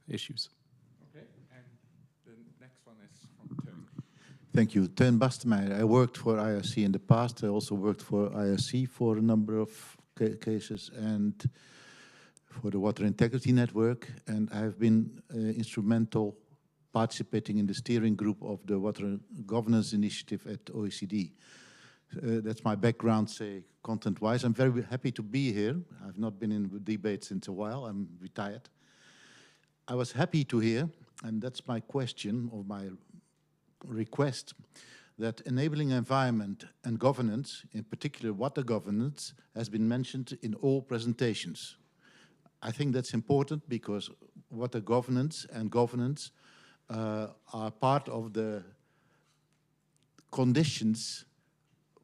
issues. Okay, and the next one is from Teun. Thank you. Teun Bastemeyer. I worked for IRC in the past. I also worked for IRC for a number of cases and for the Water Integrity Network. And I've been instrumental participating in the steering group of the Water Governance Initiative at OECD. That's my background, say, content-wise. I'm very happy to be here. I've not been in the debate since a while. I'm retired. I was happy to hear, and that's my question or my request, that enabling environment and governance, in particular water governance, has been mentioned in all presentations. I think that's important because water governance and governance are part of the conditions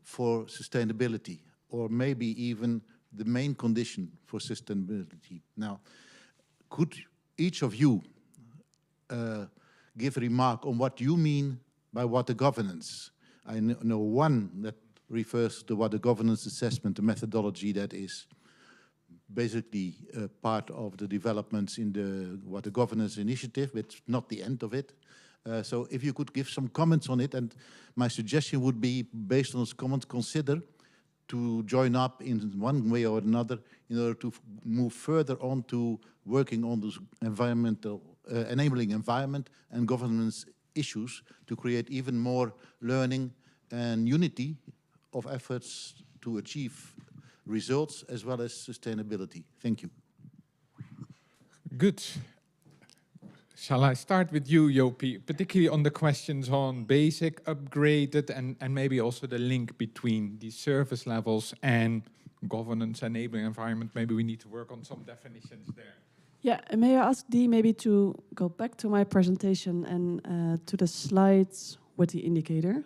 for sustainability, or maybe even the main condition for sustainability. Now, could each of you give a remark on what you mean by water governance? I know one that refers to water governance assessment, the methodology that is basically part of the developments in the Water Governance Initiative. It's not the end of it. So if you could give some comments on it, and my suggestion would be, based on those comments, consider to join up in one way or another in order to move further on to working on those environmental, enabling environment and governance issues to create even more learning and unity of efforts to achieve results as well as sustainability. Thank you. Good. Shall I start with you, Jopi, particularly on the questions on basic, upgraded, and maybe also the link between the service levels and governance, enabling environment? Maybe we need to work on some definitions there. Yeah, and may I ask Dee maybe to go back to my presentation and to the slides with the indicator?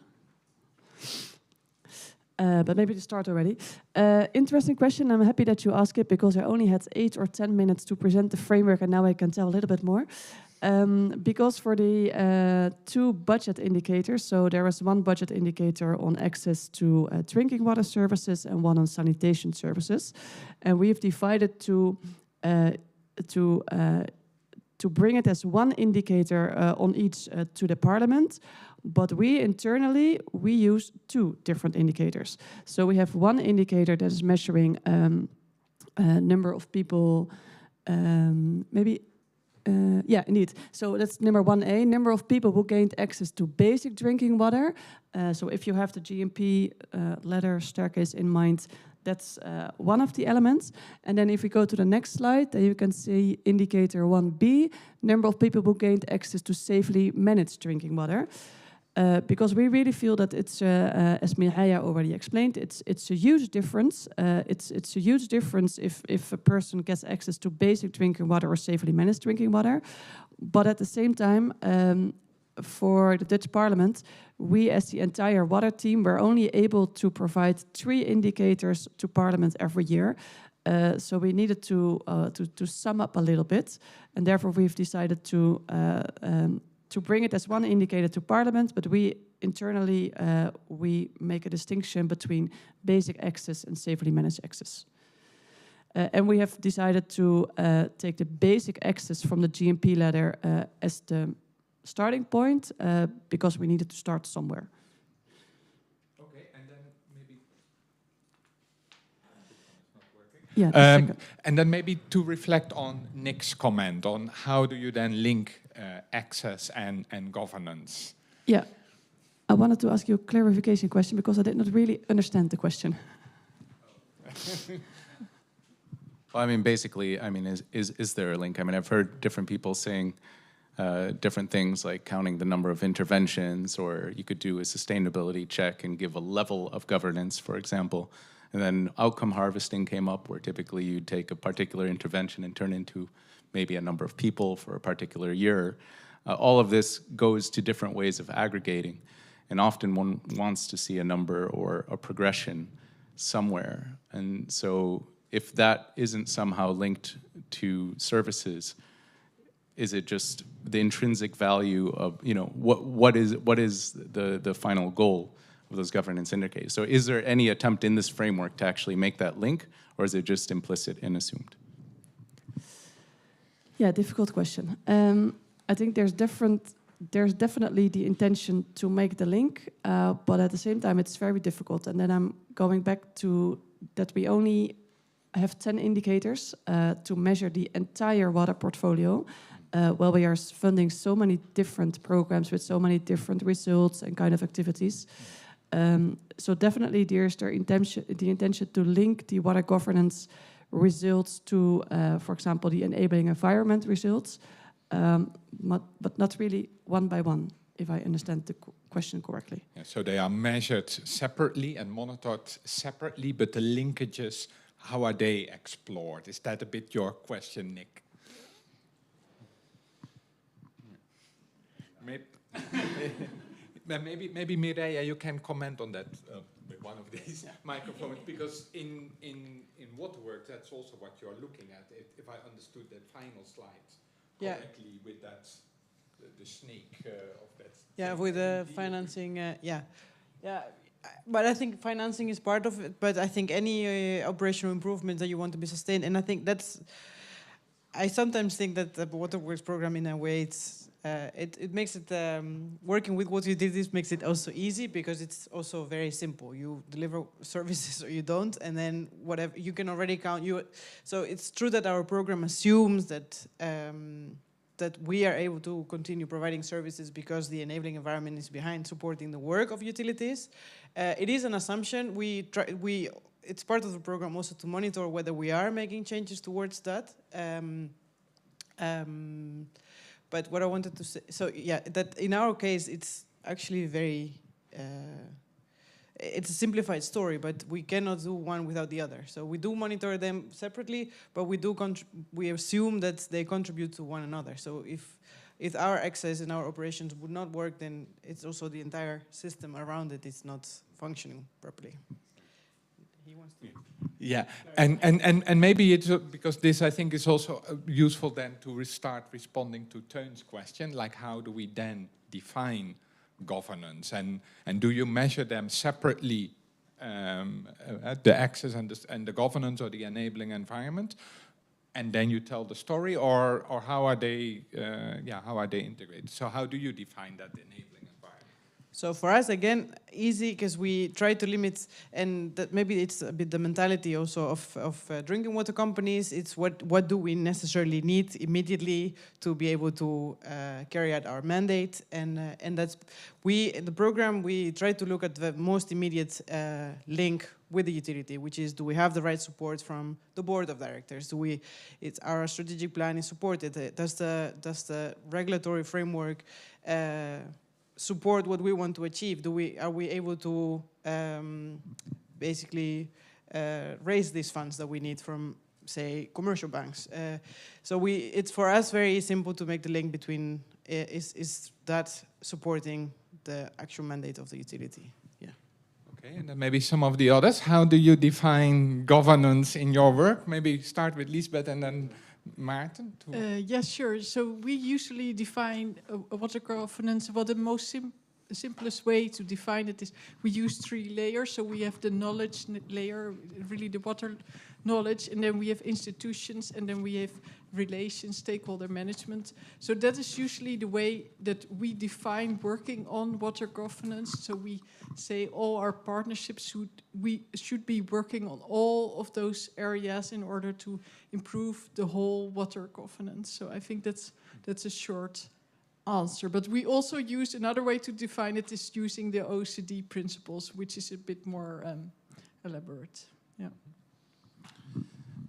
But maybe to start already. Interesting question. I'm happy that you asked it because I only had 8 or 10 minutes to present the framework, and now I can tell a little bit more. Because for the 2 budget indicators, so there was one budget indicator on access to drinking water services and one on sanitation services, and we've divided to bring it as one indicator on each to the Parliament. But we internally, we use 2 different indicators. So we have one indicator that is measuring number of people, yeah, indeed. So that's number 1A, number of people who gained access to basic drinking water. So if you have the GMP ladder staircase in mind, that's one of the elements. And then if we go to the next slide, then you can see indicator 1B, number of people who gained access to safely managed drinking water. Because we really feel that it's, as Mihaya already explained, it's a huge difference. It's a huge difference if a person gets access to basic drinking water or safely managed drinking water. But at the same time, for the Dutch Parliament, we as the entire water team were only able to provide 3 indicators to Parliament every year. So we needed to sum up a little bit, and therefore we've decided to bring it as one indicator to Parliament, but we internally, we make a distinction between basic access and safely managed access. And we have decided to take the basic access from the GMP ladder as the starting point, because we needed to start somewhere. Okay, and then maybe... Yeah, and then maybe to reflect on Nick's comment on how do you then link access and governance. Yeah, I wanted to ask you a clarification question because I did not really understand the question. Well, I mean, basically, I mean, is there a link? I mean, I've heard different people saying different things like counting the number of interventions, or you could do a sustainability check and give a level of governance, for example. And then outcome harvesting came up, where typically you take a particular intervention and turn into maybe a number of people for a particular year. All of this goes to different ways of aggregating. And often one wants to see a number or a progression somewhere. And so if that isn't somehow linked to services, is it just the intrinsic value of, you know, what is the final goal of those governance indicators? So is there any attempt in this framework to actually make that link, or is it just implicit and assumed? Yeah, difficult question. I think there's definitely the intention to make the link, but at the same time it's very difficult. And then I'm going back to that we only have 10 indicators to measure the entire water portfolio, while we are funding so many different programs with so many different results and kind of activities. So definitely there's the intention to link the water governance results to, for example, the enabling environment results, but not really one by one, if I understand the question correctly. Yeah, so they are measured separately and monitored separately, but the linkages, how are they explored? Is that a bit your question, Nick? Maybe Mireia, you can comment on that with one of these microphones, because in Waterworks, that's also what you're looking at, if I understood that final slide correctly, with that, the snake of that. Yeah, with the financing, yeah. But I think financing is part of it, but I think any operational improvements that you want to be sustained, and I think I sometimes think that the Waterworks program, in a way, it makes it, working with water utilities makes it also easy, because it's also very simple. You deliver services or you don't, and then whatever, you can already count. So it's true that our program assumes that that we are able to continue providing services because the enabling environment is behind supporting the work of utilities. It is an assumption. It's part of the program also to monitor whether we are making changes towards that. But what I wanted to say, so yeah, that in our case, it's actually very, it's a simplified story, but we cannot do one without the other. So we do monitor them separately, but we assume that they contribute to one another. So if our access and our operations would not work, then it's also the entire system around it is not functioning properly. He wants to. Yeah, and maybe it's because this, I think, is also useful then to start responding to Teun's question, like how do we then define governance, and do you measure them separately, the access and the governance or the enabling environment, and then you tell the story, or how are they integrated? So how do you define that enabling environment? So for us, again, easy, because we try to limit, and that maybe it's a bit the mentality also of drinking water companies. It's what do we necessarily need immediately to be able to carry out our mandate, and that's in the program we try to look at the most immediate link with the utility, which is, do we have the right support from the board of directors? Our strategic plan is supported. Does the regulatory framework support what we want to achieve? Are we able to basically raise these funds that we need from, say, commercial banks? So it's for us very simple to make the link between is that supporting the actual mandate of the utility? Yeah. Okay, and then maybe some of the others. How do you define governance in your work? Maybe start with Lisbeth and then Maarten? Yes, sure. So we usually define water governance. Well, the most simplest way to define it is we use 3 layers. So we have the knowledge layer, really the water knowledge, and then we have institutions, and then we have relations, stakeholder management. So that is usually the way that we define working on water governance. So we say all our partnerships should be working on all of those areas in order to improve the whole water governance. So I think that's a short answer. But we also use another way to define it is using the OECD principles, which is a bit more elaborate. Yeah.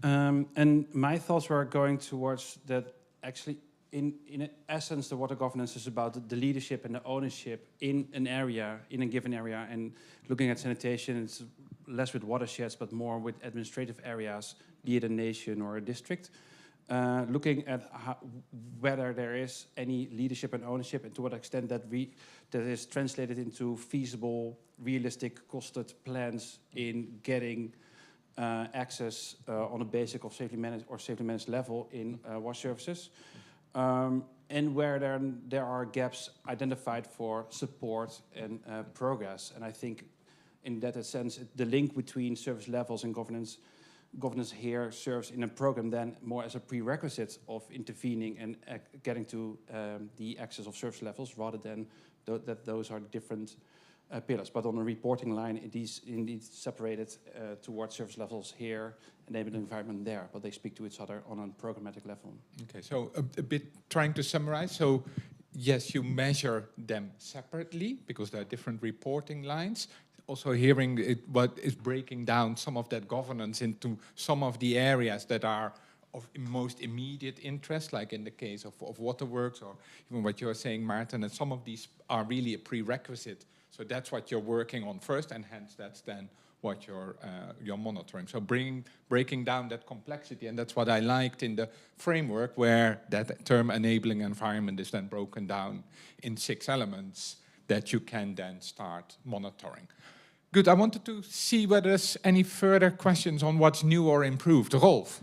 And my thoughts were going towards that actually, in essence, the water governance is about the leadership and the ownership in an area, in a given area. And looking at sanitation, it's less with watersheds, but more with administrative areas, be it a nation or a district. Looking at whether there is any leadership and ownership, and to what extent that is translated into feasible, realistic, costed plans in getting access on a basic of safely managed level in WASH services, and where there are gaps identified for support and progress. And I think in that sense, the link between service levels and governance here serves in a program then more as a prerequisite of intervening and getting to the access of service levels, rather than that those are different pillars. But on a reporting line, it is indeed separated towards service levels here, enabling environment there, but they speak to each other on a programmatic level. Okay, so a bit trying to summarize. So yes, you measure them separately because there are different reporting lines. Also hearing what is breaking down some of that governance into some of the areas that are of most immediate interest, like in the case of waterworks, or even what you're saying, Maarten, and some of these are really a prerequisite. So that's what you're working on first, and hence that's then what you're monitoring. So breaking down that complexity, and that's what I liked in the framework, where that term enabling environment is then broken down in 6 elements that you can then start monitoring. Good, I wanted to see whether there's any further questions on what's new or improved. Rolf.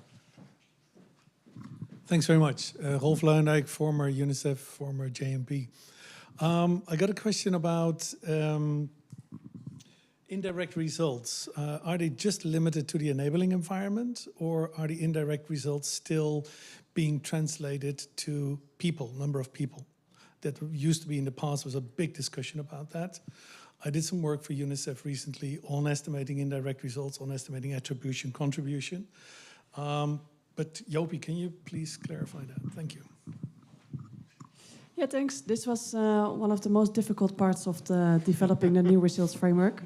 Thanks very much. Rolf Luijendijk, former UNICEF, former JMP. I got a question about indirect results. Are they just limited to the enabling environment, or are the indirect results still being translated to people, number of people? That used to be in the past, was a big discussion about that. I did some work for UNICEF recently on estimating indirect results, on estimating attribution, contribution. But Jopie, can you please clarify that? Thank you. Yeah, thanks. This was one of the most difficult parts of developing the new results framework.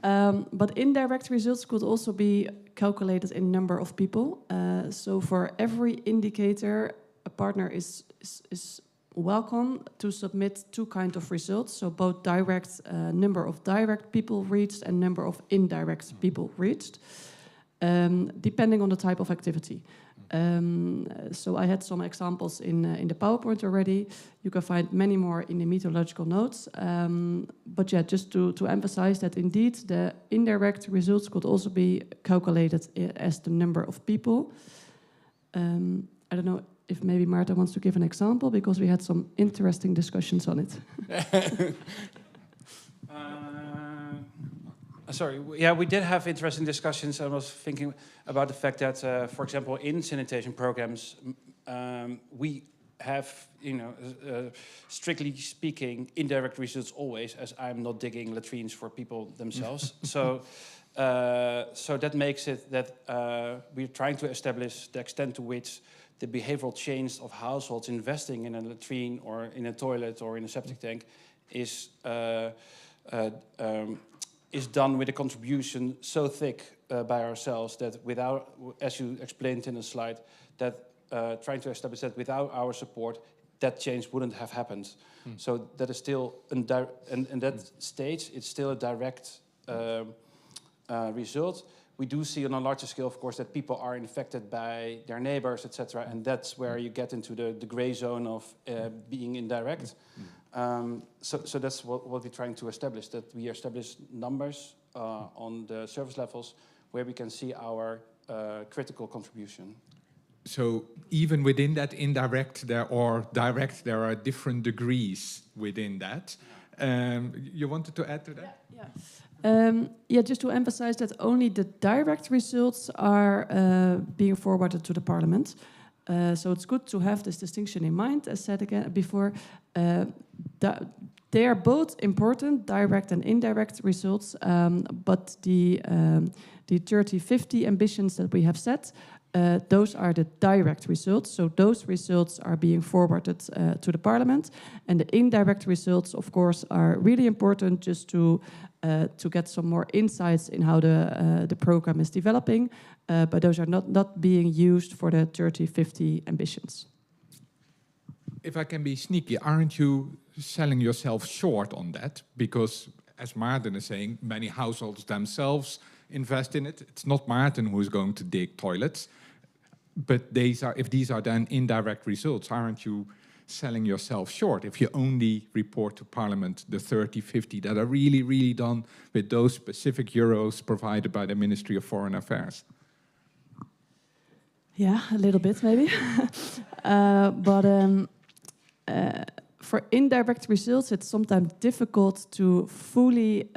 But indirect results could also be calculated in number of people. So for every indicator, a partner is welcome to submit 2 kinds of results. So both direct, number of direct people reached and number of indirect people reached, depending on the type of activity. So I had some examples in the PowerPoint already. You can find many more in the methodological notes. But yeah, just to emphasize that indeed the indirect results could also be calculated as the number of people. I don't know if maybe Maarten wants to give an example, because we had some interesting discussions on it. Sorry, yeah, we did have interesting discussions. I was thinking about the fact that, for example, in sanitation programs, we have, strictly speaking, indirect results always, as I'm not digging latrines for people themselves. So that makes it that we're trying to establish the extent to which the behavioral change of households investing in a latrine or in a toilet or in a septic tank is done with a contribution so thick by ourselves that without, as you explained in a slide, that trying to establish that without our support, that change wouldn't have happened. So that is still, in that stage, it's still a direct result. We do see on a larger scale, of course, that people are infected by their neighbors, etc., and that's where you get into the gray zone of being indirect. So that's what we're trying to establish, that we establish numbers on the service levels where we can see our critical contribution. So even within that indirect or direct, there are different degrees within that. You wanted to add to that? Yeah, just to emphasize that only the direct results are being forwarded to the Parliament. So it's good to have this distinction in mind, as said again before. They are both important, direct and indirect results, but the 30-50 ambitions that we have set, those are the direct results. So those results are being forwarded to the Parliament. And the indirect results, of course, are really important just to get some more insights in how the program is developing. But those are not being used for the 30-50 ambitions. If I can be sneaky, aren't you selling yourself short on that? Because, as Maarten is saying, many households themselves invest in it. It's not Maarten who's going to dig toilets. But if these are then indirect results, aren't you selling yourself short if you only report to Parliament the 30, 50 that are really, really done with those specific euros provided by the Ministry of Foreign Affairs? Yeah, a little bit maybe. For indirect results, it's sometimes difficult to fully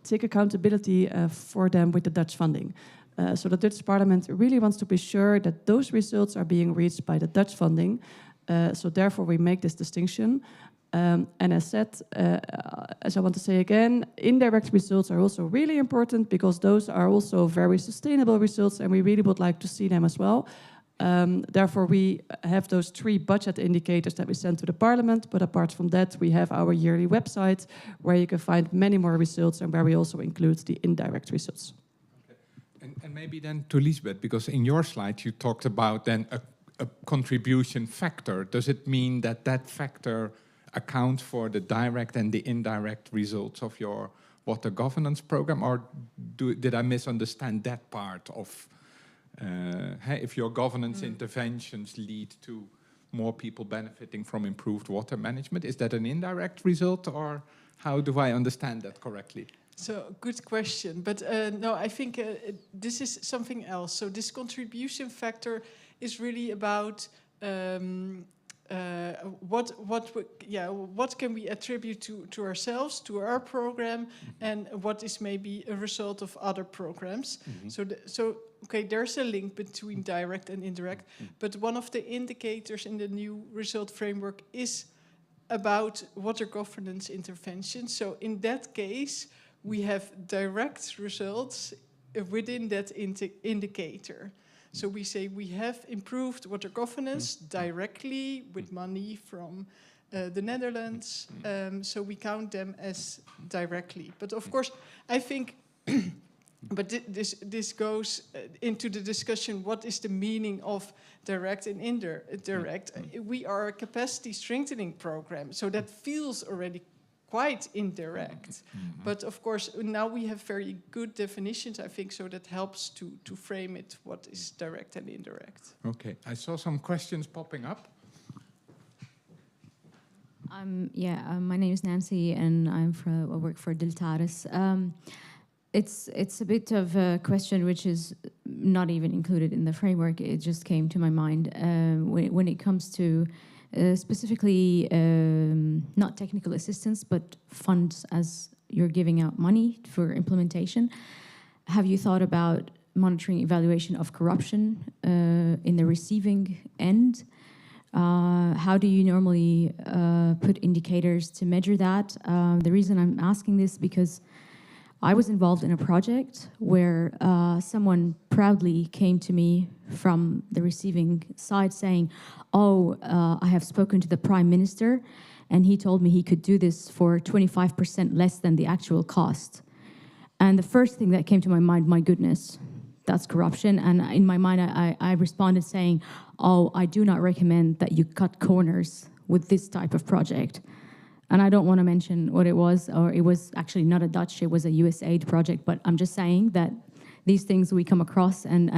take accountability for them with the Dutch funding. So the Dutch Parliament really wants to be sure that those results are being reached by the Dutch funding. So therefore, we make this distinction. And as said, as I want to say again, indirect results are also really important because those are also very sustainable results, and we really would like to see them as well. Therefore, we have those 3 budget indicators that we send to the Parliament, but apart from that, we have our yearly website where you can find many more results and where we also include the indirect results. Okay. And maybe then to Liesbeth, because in your slide you talked about then a contribution factor. Does it mean that that factor accounts for the direct and the indirect results of your water governance program, or did I misunderstand that part of if your governance interventions lead to more people benefiting from improved water management? Is that an indirect result, or how do I understand that correctly? So, good question. But no, I think this is something else. So this contribution factor is really about what can we attribute to ourselves, to our program, and what is maybe a result of other programs. So okay, there's a link between direct and indirect, but one of the indicators in the new result framework is about water governance intervention. So in that case, we have direct results within that indicator. So we say we have improved water governance directly with money from the Netherlands. So we count them as directly. But of course, I think, but this goes into the discussion, what is the meaning of direct and indirect? We are a capacity strengthening program, so that feels already quite indirect. But of course, now we have very good definitions, I think, so that helps to frame it, what is direct and indirect. Okay, I saw some questions popping up. My name is Nancy, and I work for Deltares. It's a bit of a question which is not even included in the framework. It just came to my mind when it comes to specifically not technical assistance, but funds as you're giving out money for implementation. Have you thought about monitoring evaluation of corruption in the receiving end? How do you normally put indicators to measure that? The reason I'm asking this because I was involved in a project where someone proudly came to me from the receiving side saying, I have spoken to the Prime Minister and he told me he could do this for 25% less than the actual cost. And the first thing that came to my mind, my goodness, that's corruption. And in my mind, I responded saying, I do not recommend that you cut corners with this type of project. And I don't want to mention what it was, or it was actually not a Dutch, it was a USAID project, but I'm just saying that these things we come across, and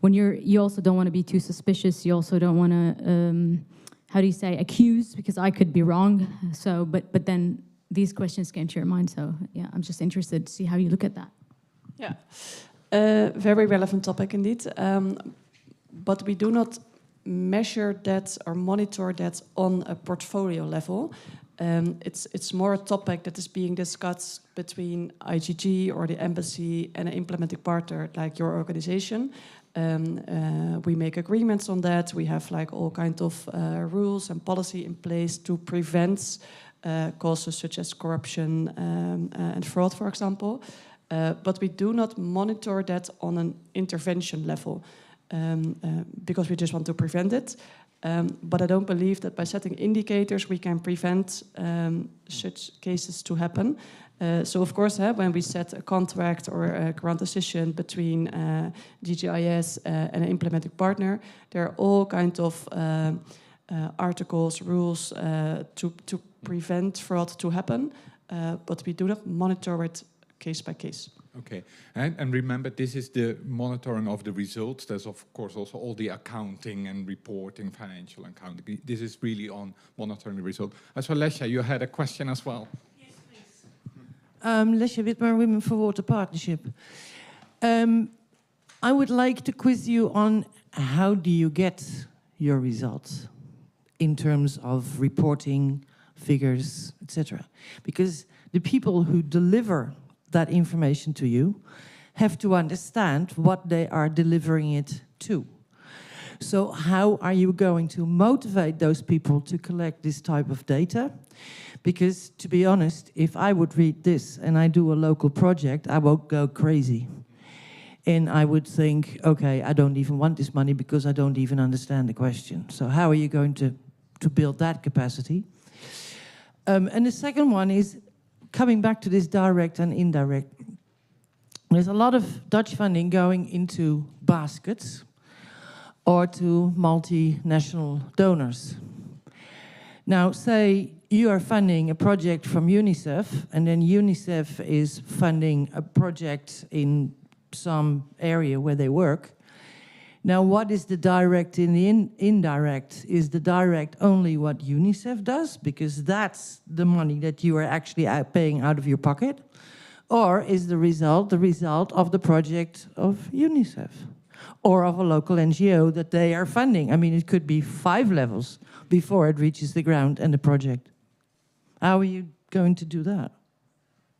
when you also don't want to be too suspicious, you also don't want to, accuse, because I could be wrong. So, but then these questions came to your mind, so yeah, I'm just interested to see how you look at that. Yeah, very relevant topic indeed. But we do not measure that or monitor that on a portfolio level. It's more a topic that is being discussed between IGG or the embassy and an implementing partner like your organization. We make agreements on that. We have like all kinds of rules and policy in place to prevent causes such as corruption and fraud, for example. But we do not monitor that on an intervention level because we just want to prevent it. But I don't believe that by setting indicators we can prevent such cases to happen. So of course, when we set a contract or a grant decision between DGIS and an implementing partner, there are all kinds of articles, rules to prevent fraud to happen, but we do not monitor it case by case. Okay, and remember, this is the monitoring of the results. There's of course also all the accounting and reporting, financial accounting. This is really on monitoring the result. So Lesja, you had a question as well. Yes, please. Lesja Witmer, Women for Water Partnership. I would like to quiz you on how do you get your results in terms of reporting, figures, etc. Because the people who deliver that information to you have to understand what they are delivering it to. So how are you going to motivate those people to collect this type of data? Because to be honest, if I would read this and I do a local project, I won't go crazy. And I would think, okay, I don't even want this money because I don't even understand the question. So how are you going to build that capacity? And the second one is, coming back to this direct and indirect, there's a lot of Dutch funding going into baskets or to multinational donors. Now, say you are funding a project from UNICEF, and then UNICEF is funding a project in some area where they work. Now, what is the direct and the indirect? Is the direct only what UNICEF does? Because that's the money that you are actually paying out of your pocket. Or is the result of the project of UNICEF? Or of a local NGO that they are funding? I mean, it could be 5 levels before it reaches the ground and the project. How are you going to do that?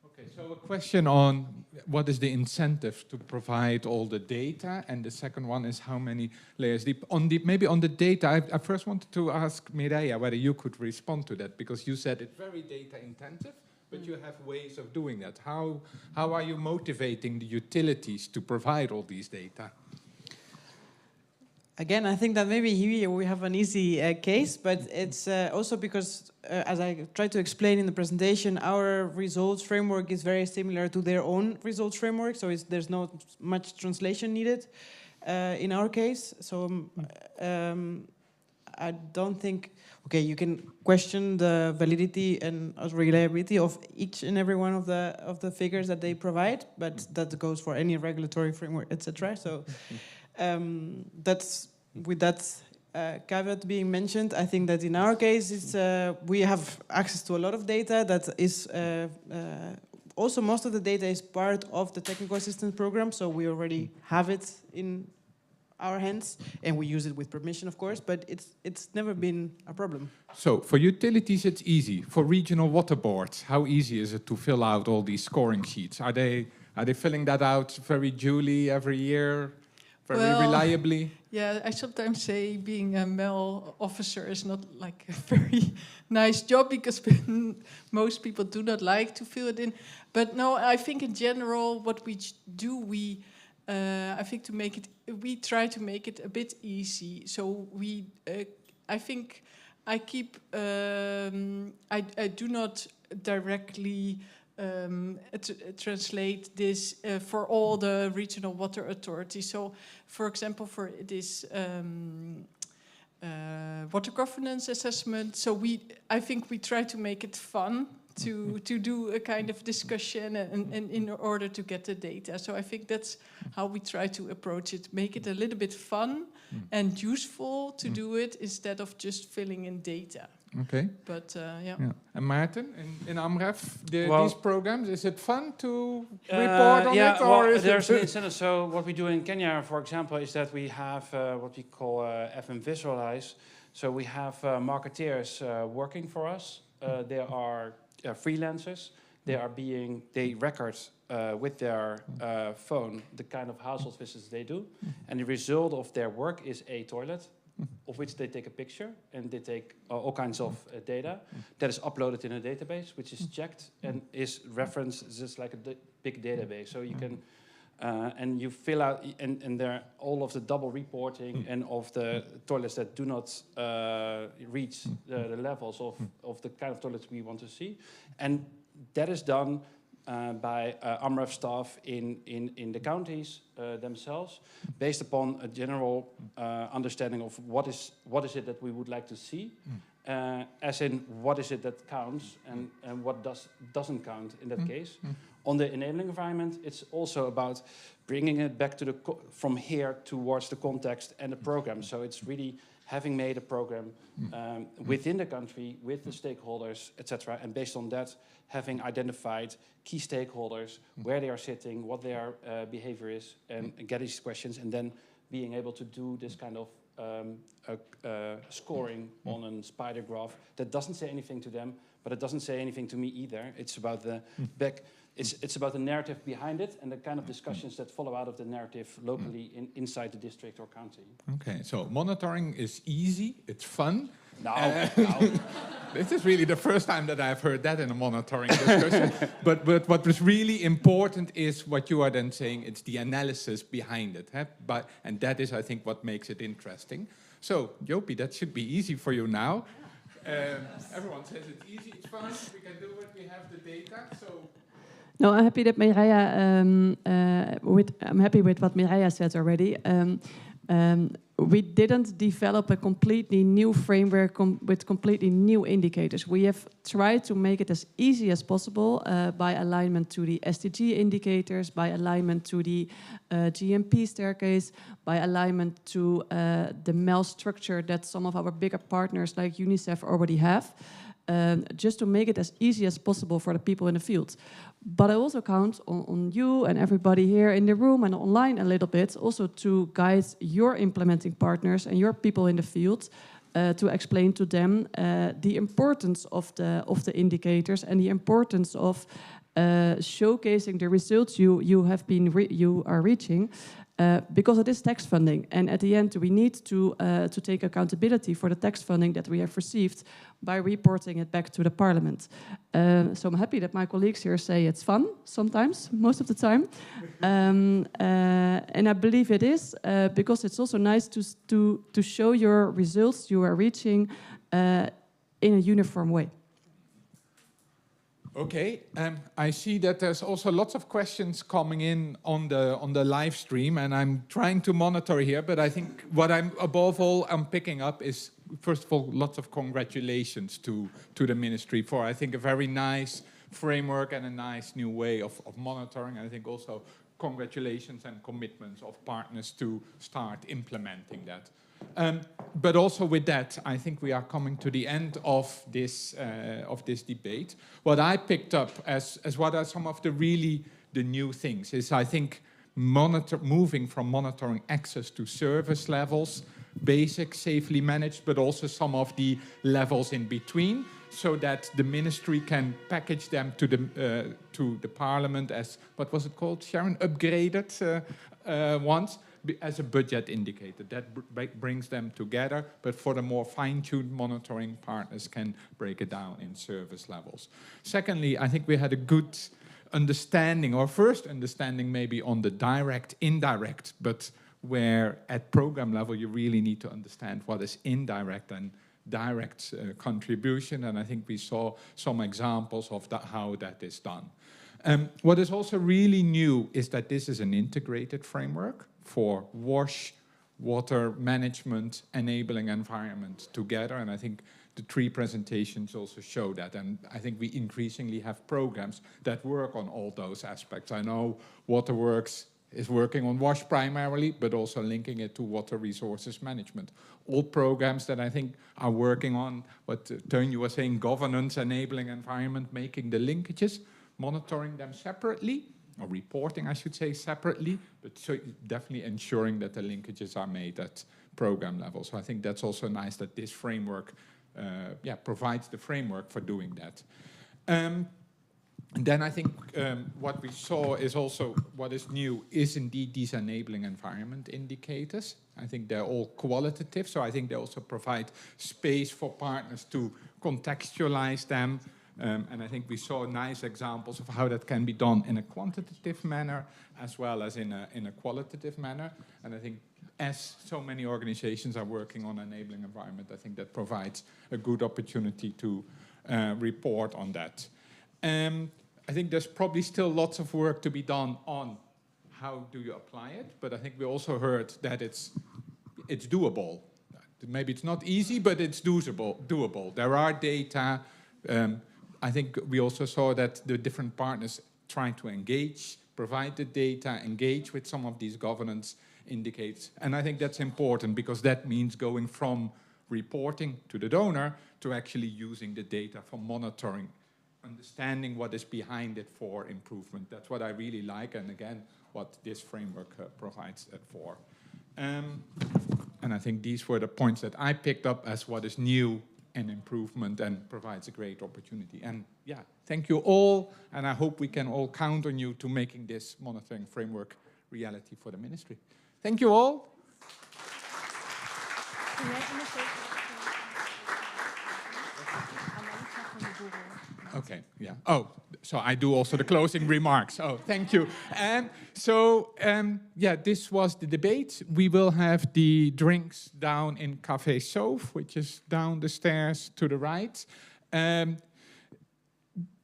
Okay, so a question on what is the incentive to provide all the data, and the second one is how many layers deep. Maybe on the data, I first wanted to ask Mireia whether you could respond to that, because you said it's very data intensive, but you have ways of doing that. How are you motivating the utilities to provide all these data? Again, I think that maybe here we have an easy case, but it's also because, as I tried to explain in the presentation, our results framework is very similar to their own results framework, so there's not much translation needed in our case. So I don't think, okay, you can question the validity and reliability of each and every one of the figures that they provide, but that goes for any regulatory framework, etc. So. That's with that caveat being mentioned, I think that in our case, it's, we have access to a lot of data that is also most of the data is part of the technical assistance program, so we already have it in our hands, and we use it with permission, of course, but it's never been a problem. So for utilities, it's easy. For regional water boards, how easy is it to fill out all these scoring sheets? Are they filling that out very duly every year? Very reliably? Yeah, I sometimes say being a male officer is not like a very nice job because most people do not like to fill it in. But no, I think in general what we do, I think we try to make it a bit easy. So I think I keep, I do not directly translate this for all the regional water authorities. So, for example, for this water governance assessment, so I think we try to make it fun to do a kind of discussion and in order to get the data. So I think that's how we try to approach it, make it a little bit fun and useful to do it instead of just filling in data. Okay. But yeah. And Maarten, in AMREF, these programs, is it fun to report on it? Or Well, is there's it an incentive. So what we do in Kenya, for example, is that we have what we call FM Visualize. So we have marketeers working for us. They are freelancers. They record with their phone the kind of household visits they do. And the result of their work is a toilet, of which they take a picture, and they take all kinds of data that is uploaded in a database, which is checked and is referenced just like a big database. So you can, and you fill out, and there all of the double reporting and of the toilets that do not reach the levels of the kind of toilets we want to see. And that is done by AMREF staff in the counties themselves, based upon a general understanding of what is it that we would like to see, as in what is it that counts and what doesn't count in that case. On the enabling environment, it's also about bringing it back to from here towards the context and the program. So it's really having made a program within the country, with the stakeholders, etc. And based on that, having identified key stakeholders, where they are sitting, what their behavior is, and get these questions, and then being able to do this kind of scoring on a spider graph that doesn't say anything to them, but it doesn't say anything to me either. It's about the it's about the narrative behind it and the kind of discussions that follow out of the narrative locally inside the district or county. Okay, so monitoring is easy, it's fun. No. This is really the first time that I've heard that in a monitoring discussion. but what was really important is what you are then saying, it's the analysis behind it. And that is, I think, what makes it interesting. So, Jopi, that should be easy for you now. Everyone says it's easy, it's fun, we can do it, we have the data, so... No, I'm happy that Mireia, I'm happy with what Mireia said already. We didn't develop a completely new framework with completely new indicators. We have tried to make it as easy as possible by alignment to the SDG indicators, by alignment to the GMP staircase, by alignment to the MEL structure that some of our bigger partners like UNICEF already have, just to make it as easy as possible for the people in the field. But I also count on you and everybody here in the room and online a little bit, also to guide your implementing partners and your people in the field to explain to them the importance of the indicators and the importance of showcasing the results you are reaching. Because it is tax funding, and at the end we need to take accountability for the tax funding that we have received by reporting it back to the Parliament. So I'm happy that my colleagues here say it's fun sometimes, most of the time, and I believe it is because it's also nice to show your results you are reaching in a uniform way. Okay, I see that there's also lots of questions coming in on the live stream, and I'm trying to monitor here, but I think what I'm picking up is, first of all, lots of congratulations to the ministry for, I think, a very nice framework and a nice new way of monitoring, and I think also congratulations and commitments of partners to start implementing that. But also with that, I think we are coming to the end of this debate. What I picked up as what are some of the new things is, I think, moving from monitoring access to service levels, basic, safely managed, but also some of the levels in between, so that the ministry can package them to the Parliament as, what was it called, Sharon? Upgraded ones. As a budget indicator. That brings them together, but for the more fine-tuned monitoring, partners can break it down in service levels. Secondly, I think we had a good understanding, or first understanding maybe on the direct, indirect, but where at program level you really need to understand what is indirect and direct contribution, and I think we saw some examples of how that is done. What is also really new is that this is an integrated framework for WASH, water management, enabling environment together. And I think the 3 presentations also show that. And I think we increasingly have programs that work on all those aspects. I know Waterworks is working on WASH primarily, but also linking it to water resources management. All programs that I think are working on what Teun, you were saying, governance, enabling environment, making the linkages, monitoring them separately, or reporting, I should say, separately, but so definitely ensuring that the linkages are made at program level. So I think that's also nice that this framework provides the framework for doing that. And then I think what we saw is also what is new is indeed these enabling environment indicators. I think they're all qualitative, so I think they also provide space for partners to contextualize them. And I think we saw nice examples of how that can be done in a quantitative manner as well as in a qualitative manner. And I think as so many organizations are working on enabling environment, I think that provides a good opportunity to report on that. I think there's probably still lots of work to be done on how do you apply it, but I think we also heard that it's doable. Maybe it's not easy, but it's doable. There are data. I think we also saw that the different partners try to engage, provide the data, engage with some of these governance indicators. And I think that's important because that means going from reporting to the donor to actually using the data for monitoring, understanding what is behind it for improvement. That's what I really like, and again, what this framework provides for. And I think these were the points that I picked up as what is new and improvement and provides a great opportunity. And yeah, thank you all, and I hope we can all count on you to making this monitoring framework reality for the ministry. Thank you all. Okay, yeah. Oh, so I do also the closing remarks. Oh, thank you. Yeah, this was the debate. We will have the drinks down in Café Sauve, which is down the stairs to the right.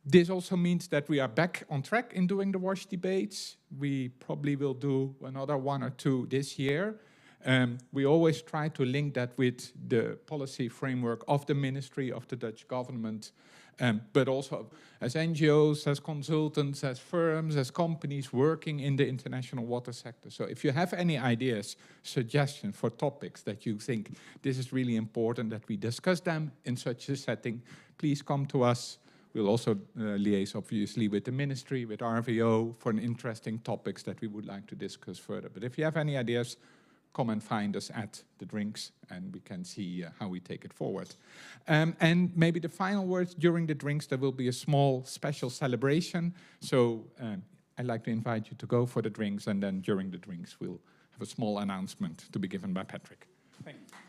This also means that we are back on track in doing the WASH debates. We probably will do another 1 or 2 this year. We always try to link that with the policy framework of the ministry, of the Dutch government, but also as NGOs, as consultants, as firms, as companies working in the international water sector. So if you have any ideas, suggestions for topics that you think this is really important that we discuss them in such a setting, please come to us. We'll also liaise, obviously, with the ministry, with RVO, for interesting topics that we would like to discuss further. But if you have any ideas, come and find us at the drinks, and we can see how we take it forward. And maybe the final words, during the drinks, there will be a small special celebration. So I'd like to invite you to go for the drinks, and then during the drinks, we'll have a small announcement to be given by Patrick. Thank you.